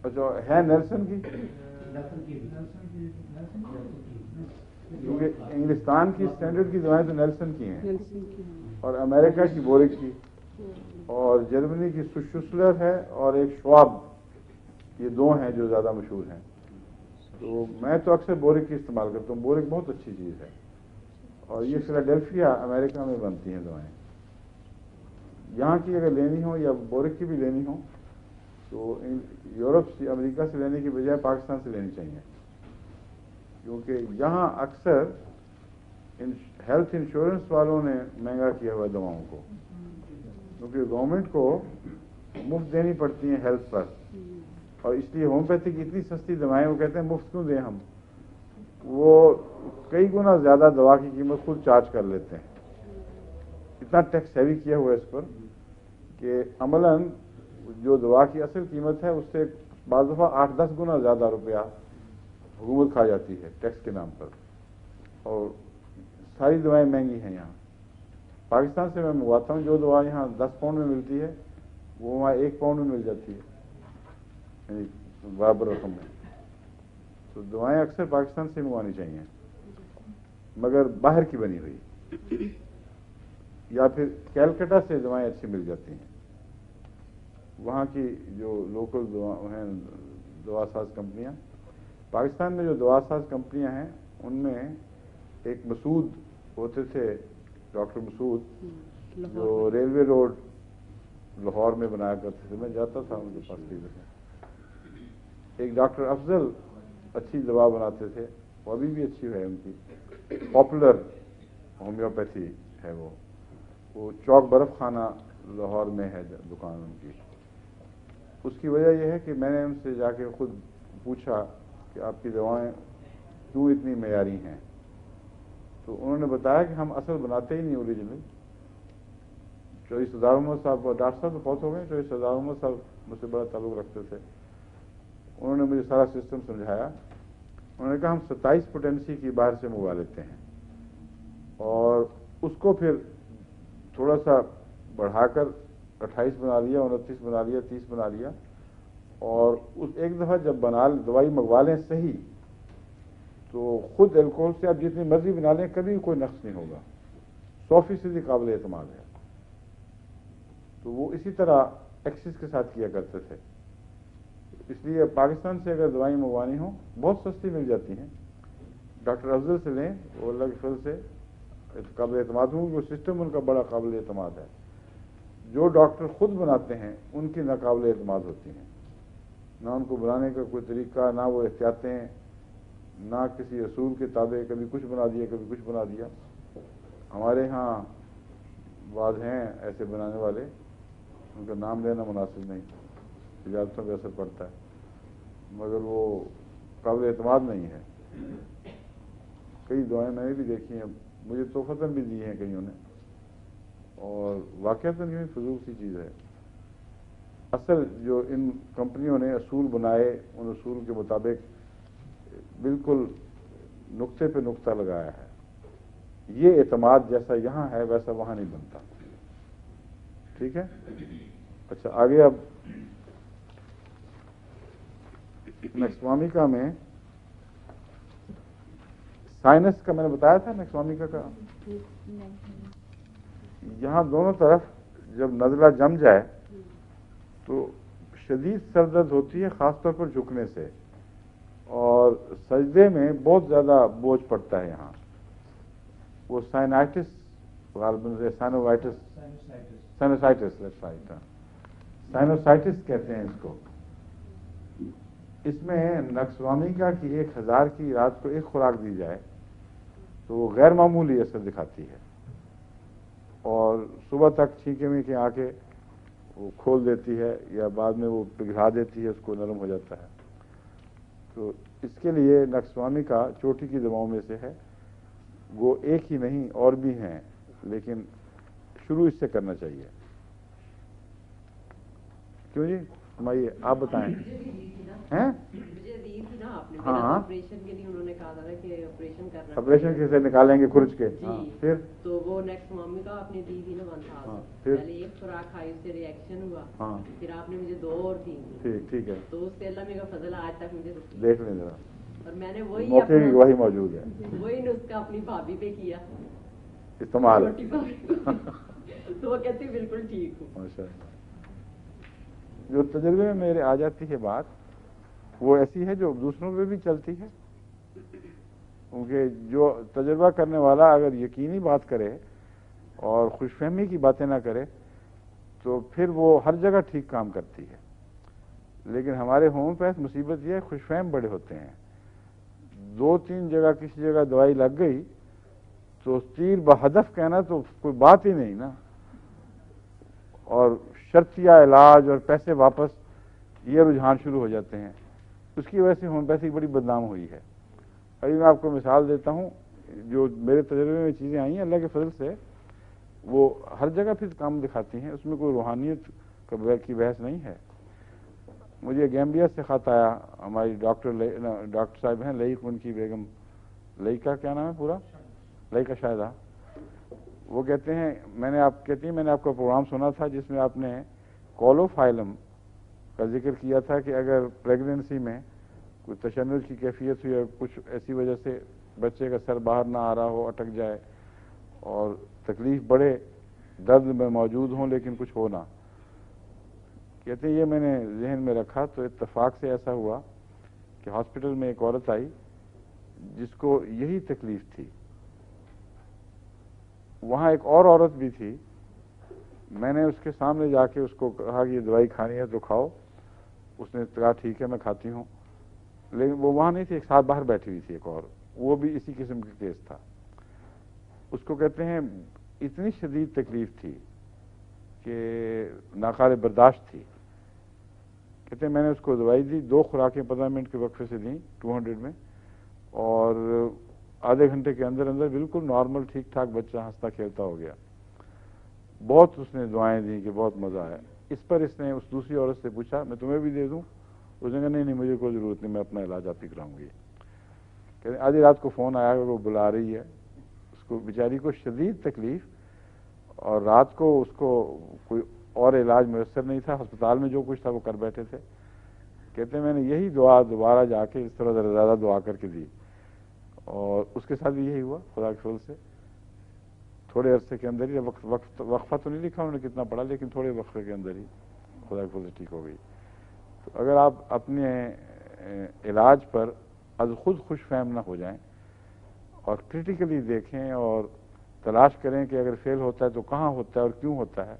اچھا, ہے نیلسن کی؟ کیونکہ انگلستان کی اسٹینڈرڈ کی دوائیں تو نیلسن کی ہیں, اور امریکہ کی بورک کی, اور جرمنی کی سوشسلر ہے, اور ایک شواب, یہ دو ہیں جو زیادہ مشہور ہیں. تو میں تو اکثر بورک کی استعمال کرتا ہوں. بورک بہت اچھی چیز ہے, اور یہ فلاڈیلفیا امریکہ میں بنتی ہیں دوائیں. یہاں کی اگر لینی ہو یا بورک کی بھی لینی ہو تو یورپ سے, امریکہ سے لینے کی بجائے پاکستان سے لینی چاہیے, کیونکہ یہاں اکثر ہیلتھ انشورنس والوں نے مہنگا کیا ہوا دواؤں کو, کیونکہ گورنمنٹ کو مفت دینی پڑتی ہیں ہیلتھ پر, اور اس لیے ہومیوپیتھی کی اتنی سستی دوائیں, وہ کہتے ہیں مفت کیوں دیں ہم, وہ کئی گنا زیادہ دوا کی قیمت خود چارج کر لیتے ہیں. اتنا ٹیکس ہیوی کیا ہوا ہے اس پر کہ عملاً جو دوا کی اصل قیمت ہے اس سے بعض دفعہ 8-10 گنا زیادہ روپیہ حکومت کھا جاتی ہے ٹیکس کے نام پر, اور ساری دوائیں مہنگی ہیں یہاں. پاکستان سے میں منگواتا ہوں, جو دوا یہاں 10 پاؤنڈ میں ملتی ہے وہ وہاں 1 پاؤنڈ میں مل جاتی ہے, یعنی برابر رقم میں. تو دوائیں اکثر پاکستان سے منگوانی چاہیے, مگر باہر کی بنی ہوئی, یا پھر کیلکٹا سے دوائیں اچھی مل جاتی ہیں. وہاں کی جو لوکل ہیں دوا ساز کمپنیاں, پاکستان میں جو دوا ساز کمپنیاں ہیں ان میں ایک مسعود ہوتے تھے, ڈاکٹر مسعود, جو ریلوے روڈ لاہور میں بنایا کرتے تھے, میں جاتا تھا ان کے پاس کئی دفعہ. ایک ڈاکٹر افضل اچھی دوا بناتے تھے, وہ ابھی بھی اچھی ہے ان کی, پاپولر ہومیوپیتھی ہے وہ چوک برف خانہ لاہور میں ہے دکان ان کی. اس کی وجہ یہ ہے کہ میں نے ان سے جا کے خود پوچھا کہ آپ کی دوائیں کیوں اتنی معیاری ہیں, تو انہوں نے بتایا کہ ہم اصل بناتے ہی نہیں اوریجنل. چوہی سردار محمد صاحب, ڈاکٹر صاحب تو بہت ہو گئے, چوہی سردار محمد صاحب مجھ سے بڑا تعلق رکھتے تھے. انہوں نے مجھے سارا سسٹم سمجھایا. انہوں نے کہا ہم 27 پوٹینسی کی باہر سے منگوا لیتے ہیں, اور اس کو پھر تھوڑا سا بڑھا کر 28 بنا لیا, 29 بنا لیا, 30 بنا لیا, اور اس ایک دفعہ جب دوائی منگوا لیں صحیح, تو خود الکوہول سے آپ جتنی مرضی بنا لیں کبھی کوئی نقص نہیں ہوگا, 100% قابل اعتماد ہے. تو وہ اسی طرح ایکسس کے ساتھ کیا کرتے تھے. اس لیے پاکستان سے اگر دوائیں منگوانی ہوں بہت سستی مل جاتی ہیں. ڈاکٹر افضل سے لیں, وہ اللہ کے فضل سے قابل اعتماد ہوں, وہ سسٹم ان کا بڑا قابل اعتماد ہے. جو ڈاکٹر خود بناتے ہیں ان کی ناقابل اعتماد ہوتی ہیں, نہ ان کو بنانے کا کوئی طریقہ, نہ وہ احتیاطیں, نہ کسی اصول کے تابع, کبھی کچھ بنا دیا کبھی کچھ بنا دیا. ہمارے ہاں بعض ہیں ایسے بنانے والے, ان کا نام لینا مناسب نہیں, تجارتوں پہ اثر پڑتا ہے, مگر وہ قابل اعتماد نہیں ہے. کئی دوائیں میں نے بھی دیکھی ہیں, مجھے تحفتاً بھی دی ہیں کئیوں نے, اور واقعتاً یہ فضول سی چیز ہے. اصل جو ان کمپنیوں نے اصول بنائے, ان اصول کے مطابق بالکل نقطے پہ نقطہ لگایا ہے. یہ اعتماد جیسا یہاں ہے ویسا وہاں نہیں بنتا. ٹھیک ہے, اچھا آگے. اب نیکسوامکا میں سائنس کا میں نے بتایا تھا, نیکسوامکا کا یہاں دونوں طرف جب نزلہ جم جائے تو شدید سر درد ہوتی ہے, خاص طور پر جھکنے سے, اور سجدے میں بہت زیادہ بوجھ پڑتا ہے یہاں. وہ سائنائٹس غالباً سائنوسائٹس کہتے ہیں اس کو. اس میں نیکسوامکا کی 1000 کی رات کو ایک خوراک دی جائے تو وہ غیر معمولی اثر دکھاتی ہے, اور صبح تک چھینکے میکے آ کے وہ کھول دیتی ہے, یا بعد میں وہ پگھلا دیتی ہے, اس کو نرم ہو جاتا ہے. تو اس کے لیے نیکسوامکا چوٹی کی دواؤں میں سے ہے. وہ ایک ہی نہیں اور بھی ہیں، لیکن شروع اس سے کرنا چاہیے. کیوں جی فرمائیے، آپ بتائیں. ہیں مجھے دی تھی نا آپ نے ہاں ہاں آپریشن کے لیے، انہوں نے کہا تھا کہ آپریشن کرنا، آپریشن کیسے نکالیں گے کھرچ کے. جی پھر تو وہ نیکسٹ مامی کا آپ نے دی تھی نا 1000. پھر پہلے ایک خوراک کھائی، اس سے ریئیکشن ہوا. ہاں پھر آپ نے مجھے 2 اور دی. ٹھیک ہے، تو اس سے اللہ میرا فضل آج تک مجھے دیکھ لیں ذرا، اور میں نے وہی موقع کی گواہی موجود ہے. وہی نسخہ اپنی بھابھی پہ کیا استعمال روٹی تو وہ کہتی بالکل ٹھیک ہوں. ماشاء اللہ. جو تجربے میں میرے آ جاتی ہے بات، وہ ایسی ہے جو دوسروں پہ بھی چلتی ہے. کیونکہ جو تجربہ کرنے والا اگر یقینی بات کرے اور خوش فہمی کی باتیں نہ کرے تو پھر وہ ہر جگہ ٹھیک کام کرتی ہے. لیکن ہمارے ہوم پہ مصیبت یہ ہے، خوش فہم بڑے ہوتے ہیں. 2-3 جگہ کسی جگہ دوائی لگ گئی تو تیر بہدف کہنا تو کوئی بات ہی نہیں نا، اور شرطیہ علاج اور پیسے واپس، یہ رجحان شروع ہو جاتے ہیں. اس کی وجہ سے ہومیوپیتھی بڑی بدنام ہوئی ہے. ابھی میں آپ کو مثال دیتا ہوں، جو میرے تجربے میں چیزیں آئی ہیں اللہ کے فضل سے، وہ ہر جگہ پھر کام دکھاتی ہیں. اس میں کوئی روحانیت کی بحث نہیں ہے. مجھے گیمبیا سے خط آیا، ہماری ڈاکٹر صاحب ہیں لئیک، ان کی بیگم لئیکا، کیا نام ہے پورا، لئیکا شاہدہ. وہ کہتے ہیں میں نے آپ کا پروگرام سنا تھا جس میں آپ نے کولوفائلم کا ذکر کیا تھا کہ اگر پریگننسی میں کوئی تشنج کی کیفیت ہوئی یا کچھ ایسی وجہ سے بچے کا سر باہر نہ آ رہا ہو، اٹک جائے اور تکلیف بڑھے، درد میں موجود ہوں لیکن کچھ ہو نہ، کہتے ہیں یہ میں نے ذہن میں رکھا تو اتفاق سے ایسا ہوا کہ ہاسپٹل میں ایک عورت آئی جس کو یہی تکلیف تھی. وہاں ایک اور عورت بھی تھی. میں نے اس کے سامنے جا کے اس کو کہا کہ یہ دوائی کھانی ہے تو کھاؤ. اس نے کہا ٹھیک ہے میں کھاتی ہوں. لیکن وہ وہاں نہیں تھی، ایک ساتھ باہر بیٹھی ہوئی تھی ایک اور، وہ بھی اسی قسم کا کیس تھا. اس کو کہتے ہیں اتنی شدید تکلیف تھی کہ ناقابل برداشت تھی. کہتے ہیں میں نے اس کو دوائی دی، 2 خوراکیں 15 منٹ کے وقفے سے دیں 200 میں، اور آدھے گھنٹے کے اندر بالکل نارمل ٹھیک ٹھاک بچہ ہنستا کھیلتا ہو گیا. بہت اس نے دعائیں دیں کہ بہت مزہ آیا. اس پر اس نے اس دوسری عورت سے پوچھا میں تمہیں بھی دے دوں؟ اس نے کہا نہیں مجھے کوئی ضرورت نہیں، میں اپنا علاج آپ ہی کراؤں گی. کہتے ہیں آدھی رات کو فون آیا وہ بلا رہی ہے، اس کو بیچاری کو شدید تکلیف، اور رات کو اس کو کوئی اور علاج میسر نہیں تھا، ہسپتال میں جو کچھ تھا وہ کر بیٹھے تھے. کہتے ہیں میں نے یہی دعا دوبارہ جا کے اس طرح زیادہ دعا کر کے دی، اور اس کے ساتھ بھی یہی ہوا خدا کے فضل سے. تھوڑے عرصے کے اندر ہی، وقفہ تو نہیں لکھا انہوں نے کتنا پڑھا، لیکن تھوڑے وقفے کے اندر ہی خدا کے فضل سے ٹھیک ہو گئی. تو اگر آپ اپنے علاج پر از خود خوش فہم نہ ہو جائیں اور کریٹیکلی دیکھیں اور تلاش کریں کہ اگر فیل ہوتا ہے تو کہاں ہوتا ہے اور کیوں ہوتا ہے،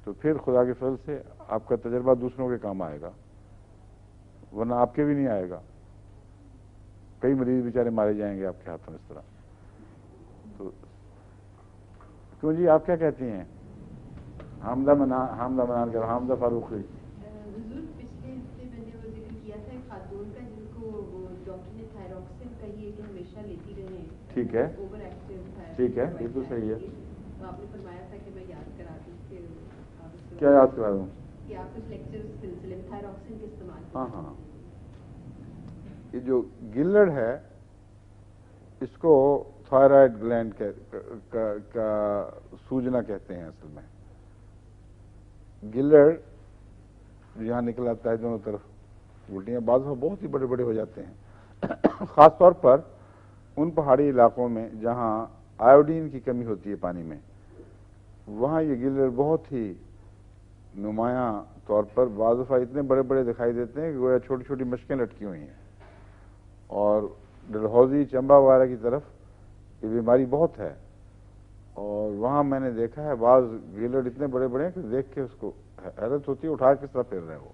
تو پھر خدا کے فضل سے آپ کا تجربہ دوسروں کے کام آئے گا، ورنہ آپ کے بھی نہیں آئے گا. کئی مریض بیچارے مارے جائیں گے آپ کے ہاتھوں اس طرح. تو کیوں جی آپ کیا کہتی ہیں؟ حامدہ منان کر حامدہ فاروقی. حضور پچھلے ہفتے میں نے وہ ذکر کیا تھا خاتون کا جن کو وہ ڈاکٹر نے تھائروکسن کہی ہے کہ ہمیشہ لیتی رہیں. ٹھیک ہے، اوور ایکٹیو ٹھیک ہے، بالکل صحیح ہے. تو آپ نے فرمایا تھا کہ میں یاد کرا دوں کہ کیا یاد کرا دوں کہ آپ کچھ لیکچر اس سلسلے میں تھائروکسن کے استعمال. ہاں یہ جو گلڑ ہے اس کو تھائرائڈ گلینڈ کا سوجنا کہتے ہیں. اصل میں گلڑ یہاں نکل آتا ہے دونوں طرف، الٹیاں بعض بہت ہی بڑے بڑے ہو جاتے ہیں، خاص طور پر ان پہاڑی علاقوں میں جہاں آیوڈین کی کمی ہوتی ہے پانی میں، وہاں یہ گلڑ بہت ہی نمایاں طور پر بعض دفعہ اتنے بڑے بڑے دکھائی دیتے ہیں کہ گویا چھوٹی چھوٹی مشقیں لٹکی ہوئی ہیں. اور ڈلہوزی چمبا وغیرہ کی طرف یہ بیماری بہت ہے، اور وہاں میں نے دیکھا ہے بعض گلڑ اتنے بڑے بڑے ہیں کہ دیکھ کے اس کو حیرت ہوتی ہے، اٹھا کس طرح پھیر رہے ہیں، وہ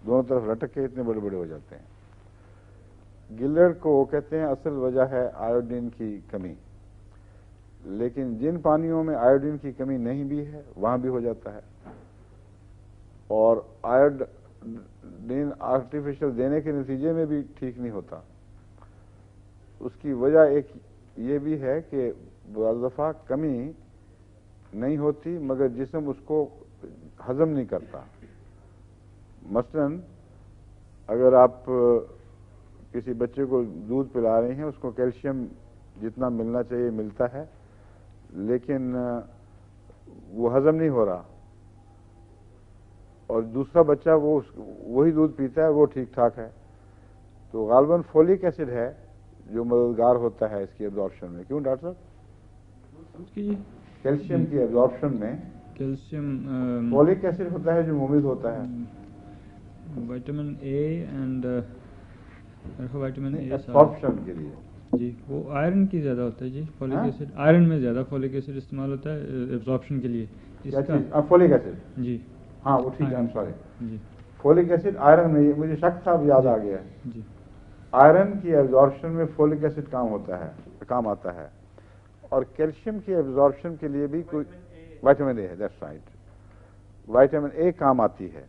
دونوں طرف لٹک کے اتنے بڑے بڑے ہو جاتے ہیں. گلڑ کو کہتے ہیں اصل وجہ ہے آیوڈین کی کمی، لیکن جن پانیوں میں آیوڈین کی کمی نہیں بھی ہے وہاں بھی ہو جاتا ہے. اور آیوڈین آرٹیفیشل دینے کے نتیجے میں بھی ٹھیک نہیں ہوتا. اس کی وجہ ایک یہ بھی ہے کہ بعض دفعہ کمی نہیں ہوتی مگر جسم اس کو ہضم نہیں کرتا. مثلا اگر آپ کسی بچے کو دودھ پلا رہے ہیں، اس کو کیلشیم جتنا ملنا چاہیے ملتا ہے، لیکن وہ ہضم نہیں ہو رہا، اور دوسرا بچہ وہی دودھ پیتا ہے، وہ ٹھیک ٹھاک ہے، تو غالباً فولک ایسڈ ہے جو مددگار ہوتا ہے اس کی ایبزارپشن میں. کیوں ڈاکٹر صاحب؟ کیلشیم کی ایبزارپشن میں کیلشیم فولک ایسڈ ہوتا ہے جو مفید ہوتا ہے. Vitamin A and vitamin A absorption کے لیے جی وہ آئرن کی زیادہ ہوتا ہے جی. فولک ایسڈ آئرن میں زیادہ فولک ایسڈ استعمال ہوتا ہے ایبزارپشن کے لیے. فولک ایسڈ جی ہاں وہ ٹھیک ہے. سوری جی فولک ایسڈ آئرن میں، مجھے شک تھا، اب یاد آ گیا. جی آئرن کی ایبزارپشن میں فولک ایسڈ کام آتا ہے، اور کیلشیم کی ایبزارپشن کے لیے بھی کوئی وائٹامن اے ہے. دیٹس رائٹ، وائٹامن اے کام آتی ہے.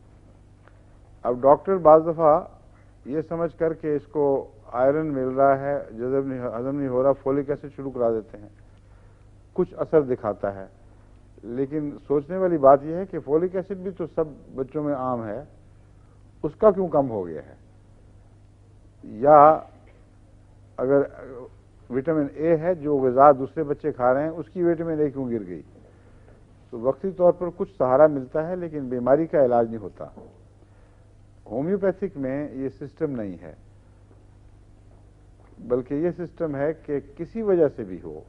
اب ڈاکٹر بعض دفعہ یہ سمجھ کر کہ اس کو آئرن مل رہا ہے، ہضم نہیں ہو رہا، فولک ایسڈ شروع کرا دیتے ہیں. کچھ اثر دکھاتا ہے، لیکن سوچنے والی بات یہ ہے کہ فولک ایسڈ بھی تو سب بچوں میں عام ہے، اس کا کیوں کم ہو گیا ہے؟ یا اگر وٹامن اے ہے جو غذا دوسرے بچے کھا رہے ہیں، اس کی وٹامن اے کیوں گر گئی؟ تو وقتی طور پر کچھ سہارا ملتا ہے، لیکن بیماری کا علاج نہیں ہوتا. ہومیوپیتھک میں یہ سسٹم نہیں ہے، بلکہ یہ سسٹم ہے کہ کسی وجہ سے بھی ہو،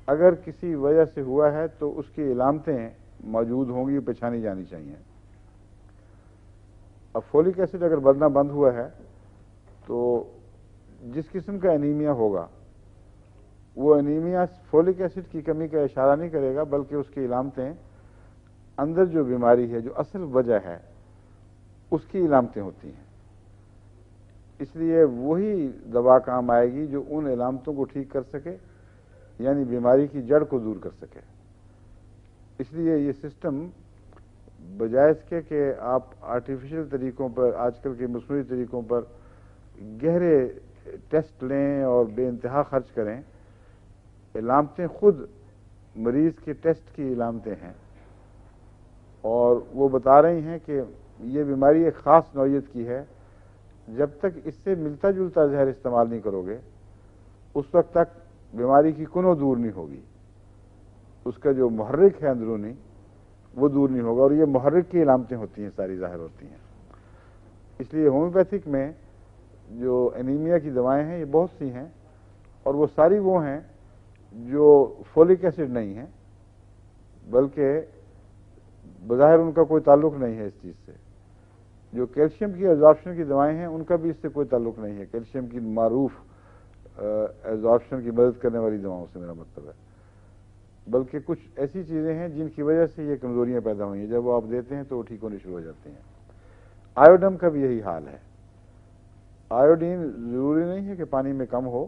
اگر کسی وجہ سے ہوا ہے تو اس کی علامتیں موجود ہوں گی، پہچانی جانی چاہیے. اب فولک ایسڈ اگر بننا بند ہوا ہے تو جس قسم کا انیمیا ہوگا وہ انیمیا فولک ایسڈ کی کمی کا اشارہ نہیں کرے گا، بلکہ اس کی علامتیں اندر جو بیماری ہے، جو اصل وجہ ہے، اس کی علامتیں ہوتی ہیں. اس لیے وہی دوا کام آئے گی جو ان علامتوں کو ٹھیک کر سکے، یعنی بیماری کی جڑ کو دور کر سکے. اس لیے یہ سسٹم بجائے اس کے کہ آپ آرٹیفیشل طریقوں پر، آج کل کے مصنوعی طریقوں پر گہرے ٹیسٹ لیں اور بے انتہا خرچ کریں، علامتیں خود مریض کے ٹیسٹ کی علامتیں ہیں، اور وہ بتا رہی ہیں کہ یہ بیماری ایک خاص نوعیت کی ہے. جب تک اس سے ملتا جلتا زہر استعمال نہیں کرو گے، اس وقت تک بیماری کی کنو دور نہیں ہوگی. اس کا جو محرک ہے اندرونی، وہ دور نہیں ہوگا، اور یہ محرک کی علامتیں ہوتی ہیں، ساری ظاہر ہوتی ہیں. اس لیے ہومیوپیتھک میں جو انیمیا کی دوائیں ہیں یہ بہت سی ہیں، اور وہ ساری وہ ہیں جو فولک ایسڈ نہیں ہیں، بلکہ بظاہر ان کا کوئی تعلق نہیں ہے اس چیز سے. جو کیلشیم کی ایبزارپشن کی دوائیں ہیں ان کا بھی اس سے کوئی تعلق نہیں ہے، کیلشیم کی معروف ایبزارپشن کی مدد کرنے والی دواؤں سے میرا مطلب ہے، بلکہ کچھ ایسی چیزیں ہیں جن کی وجہ سے یہ کمزوریاں پیدا ہوئی ہیں. جب وہ آپ دیتے ہیں تو وہ ٹھیک ہونے شروع ہو جاتے ہیں. آیوڈم کا بھی یہی حال ہے. آیوڈین ضروری نہیں ہے کہ پانی میں کم ہو،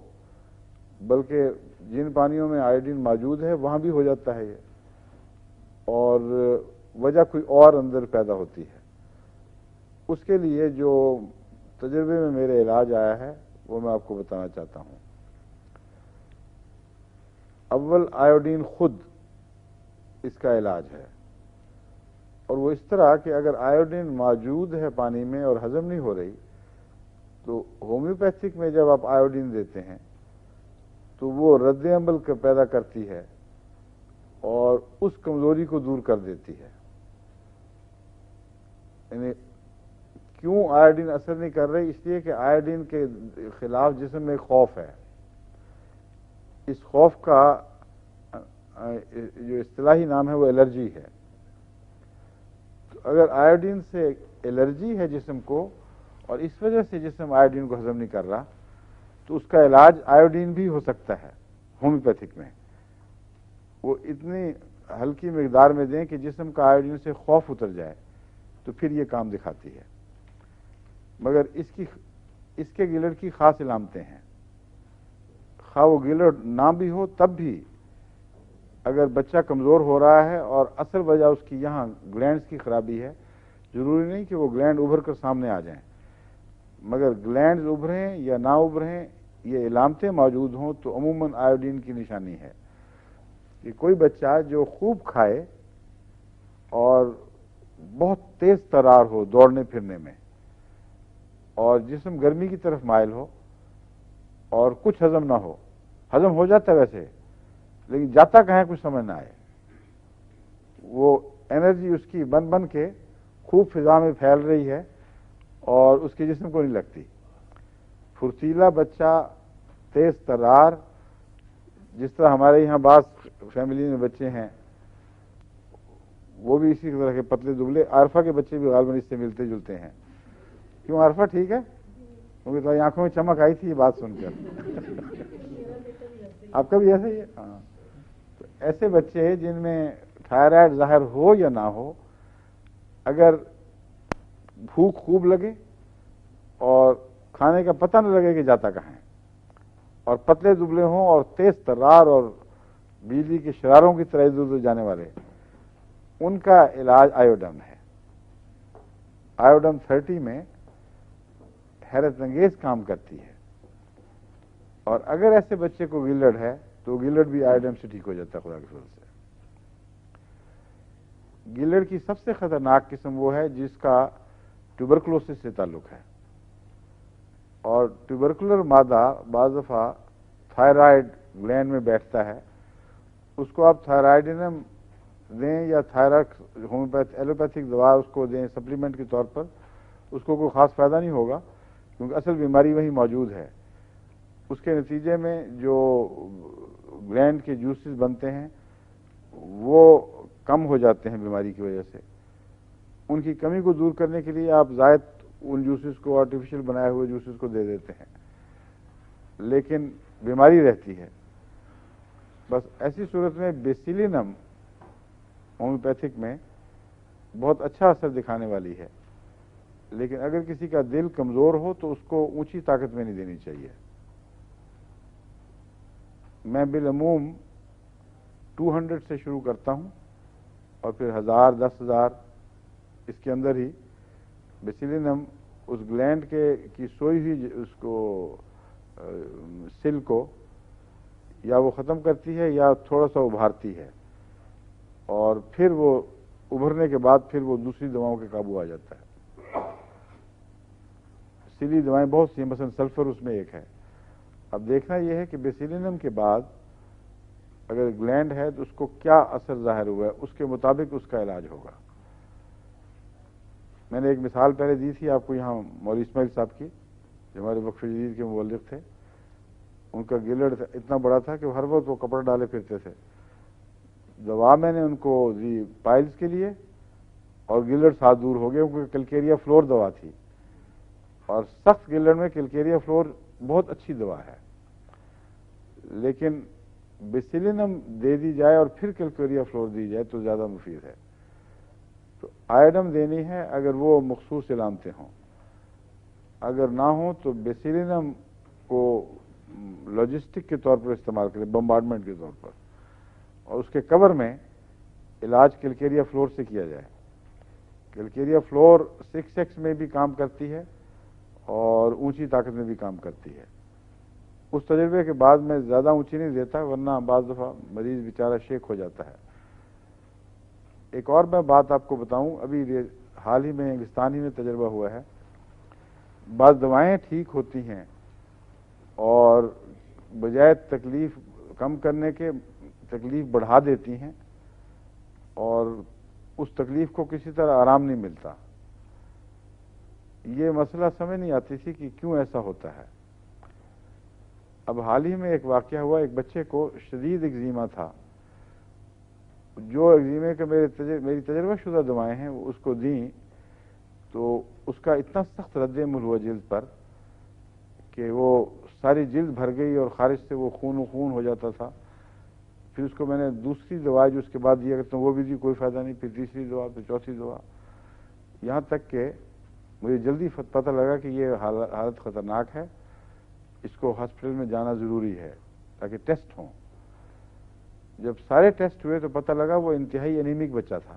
بلکہ جن پانیوں میں آیوڈین موجود ہے وہاں بھی ہو جاتا ہے یہ، اور وجہ کوئی اور اندر پیدا ہوتی ہے. اس کے لیے جو تجربے میں میرے علاج آیا ہے وہ میں آپ کو بتانا چاہتا ہوں. اول آیوڈین خود اس کا علاج ہے، اور وہ اس طرح کہ اگر آیوڈین موجود ہے پانی میں اور ہضم نہیں ہو رہی، تو ہومیوپیتھک میں جب آپ آیوڈین دیتے ہیں تو وہ رد عمل پیدا کرتی ہے اور اس کمزوری کو دور کر دیتی ہے. یعنی کیوں آیوڈین اثر نہیں کر رہی؟ اس لیے کہ آیوڈین کے خلاف جسم میں خوف ہے. اس خوف کا جو اصطلاحی نام ہے وہ الرجی ہے. تو اگر آیوڈین سے الرجی ہے جسم کو، اور اس وجہ سے جسم آیوڈین کو ہضم نہیں کر رہا، تو اس کا علاج آیوڈین بھی ہو سکتا ہے ہومیوپیتھک میں. وہ اتنی ہلکی مقدار میں دیں کہ جسم کا آیوڈین سے خوف اتر جائے، تو پھر یہ کام دکھاتی ہے. مگر اس کے گلڑ کی خاص علامتیں ہیں. خواہ وہ گلڑ نہ بھی ہو تب بھی اگر بچہ کمزور ہو رہا ہے اور اصل وجہ اس کی یہاں گلینڈز کی خرابی ہے، ضروری نہیں کہ وہ گلینڈ ابھر کر سامنے آ جائیں، مگر گلینڈز ابھریں یا نہ ابھریں، یہ علامتیں موجود ہوں تو عموماً آیوڈین کی نشانی ہے کہ کوئی بچہ جو خوب کھائے اور بہت تیز ترار ہو دوڑنے پھرنے میں اور جسم گرمی کی طرف مائل ہو اور کچھ ہضم نہ ہو، ہضم ہو جاتا ہے ویسے لیکن جاتا کہاں کچھ سمجھ نہ آئے، وہ انرجی اس کی بن بن کے خوب فضا میں پھیل رہی ہے اور اس کے جسم کو نہیں لگتی. پھرتیلا بچہ تیز ترار، جس طرح ہمارے یہاں بعض فیملی میں بچے ہیں وہ بھی اسی طرح کے پتلے دبلے، عارفہ کے بچے بھی غالباً اس سے ملتے جلتے ہیں. کیوں عارفہ ٹھیک ہے؟ کیونکہ تمہاری آنکھوں میں چمک آئی تھی یہ بات سن کر. آپ کا بھی ایسا ہی ہے؟ ہاں. تو ایسے بچے جن میں تھائرائڈ ظاہر ہو یا نہ ہو، اگر بھوک خوب لگے اور کھانے کا پتہ نہ لگے کہ جاتا کہاں ہے اور پتلے دبلے ہوں اور تیز ترار اور بجلی کے شراروں کی طرح ادھر ادھر جانے والے، ان کا علاج آیوڈم ہے. آیوڈم 30 میں حیرت انگیز کام کرتی ہے اور اگر ایسے بچے کو گلڈ ہے تو گلڈ بھی آیوڈم سے ٹھیک ہو جاتا ہے خدا کے فضل سے. گلڈ کی سب سے خطرناک قسم وہ ہے جس کا ٹیوبرکلوسس سے تعلق ہے، اور ٹیوبرکولر مادہ بعض دفعہ تھائرائڈ گلینڈ میں بیٹھتا ہے. اس کو آپ تھائرائڈینم دیں یا ایلوپیتھک دوا اس کو دیں سپلیمنٹ کے طور پر، اس کو کوئی خاص فائدہ نہیں ہوگا کیونکہ اصل بیماری وہی موجود ہے. اس کے نتیجے میں جو گلینڈ کے جوسز بنتے ہیں وہ کم ہو جاتے ہیں بیماری کی وجہ سے. ان کی کمی کو دور کرنے کے لیے آپ زائد ان جوسز کو، آرٹیفیشل بنائے ہوئے جوسز کو دے دیتے ہیں، لیکن بیماری رہتی ہے. بس ایسی صورت میں بیسیلینم ہومیوپیتھک میں بہت اچھا اثر دکھانے والی ہے، لیکن اگر کسی کا دل کمزور ہو تو اس کو اونچی طاقت میں نہیں دینی چاہیے. میں بالعموم 200 سے شروع کرتا ہوں اور پھر 1000 10,000 اس کے اندر ہی بیسیلینم اس گلینڈ کی سوئی ہوئی اس کو سل کو یا وہ ختم کرتی ہے یا تھوڑا سا ابھارتی ہے، اور پھر وہ ابھرنے کے بعد پھر وہ دوسری دواؤں کے قابو آ جاتا ہے. سلی دوائیں بہت سی ہیں، مثلا سلفر اس میں ایک ہے. اب دیکھنا یہ ہے کہ بیسیلینم کے بعد اگر گلینڈ ہے تو اس کو کیا اثر ظاہر ہوا ہے، اس کے مطابق اس کا علاج ہوگا. میں نے ایک مثال پہلے دی تھی آپ کو یہاں مولوی اسماعیل صاحب کی جو ہمارے وقف جدید کے مبلغ تھے. ان کا گلڈ اتنا بڑا تھا کہ ہر وقت وہ کپڑا ڈالے پھرتے تھے. دوا میں نے ان کو دی پائلز کے لیے اور گلڈ ساتھ دور ہو گئے کیونکہ کلکیریا فلور دوا تھی، اور سخت گلڈ میں کلکیریا فلور بہت اچھی دوا ہے، لیکن بیسیلینم دے دی جائے اور پھر کلکیریا فلور دی جائے تو زیادہ مفید ہے. تو آئیڈم دینی ہے اگر وہ مخصوص علامتیں ہوں، اگر نہ ہوں تو بیسیلینم کو لاجسٹک کے طور پر استعمال کریں، بمبارڈمنٹ کے طور پر، اور اس کے کور میں علاج کلکیریا فلور سے کیا جائے. کلکیریا فلور 6X میں بھی کام کرتی ہے اور اونچی طاقت میں بھی کام کرتی ہے. اس تجربے کے بعد میں زیادہ اونچی نہیں دیتا ورنہ بعض دفعہ مریض بیچارہ شیک ہو جاتا ہے. ایک اور میں بات آپ کو بتاؤں، ابھی حال ہی میں انگلستان ہی میں تجربہ ہوا ہے. بعض دوائیں ٹھیک ہوتی ہیں اور بجائے تکلیف کم کرنے کے تکلیف بڑھا دیتی ہیں اور اس تکلیف کو کسی طرح آرام نہیں ملتا. یہ مسئلہ سمجھ نہیں آتی تھی کہ کیوں ایسا ہوتا ہے. اب حال ہی میں ایک واقعہ ہوا، ایک بچے کو شدید ایگزیما تھا. جو ایگزیمے کے میری تجربہ شدہ دوائیں ہیں اس کو دیں تو اس کا اتنا سخت رد عمل ہوا جلد پر کہ وہ ساری جلد بھر گئی اور خارج سے وہ خون ہو جاتا تھا. پھر اس کو میں نے دوسری دوا جو اس کے بعد دیا کرتا ہوں وہ بھی دی، کوئی فائدہ نہیں. پھر تیسری دوا، پھر چوتھی دوا، یہاں تک کہ مجھے جلدی پتہ لگا کہ یہ حالت خطرناک ہے، اس کو ہاسپٹل میں جانا ضروری ہے تاکہ ٹیسٹ ہوں. جب سارے ٹیسٹ ہوئے تو پتہ لگا وہ انتہائی انیمک بچہ تھا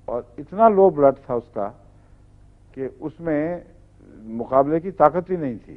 اور اتنا لو بلڈ تھا اس کا کہ اس میں مقابلے کی طاقت ہی نہیں تھی.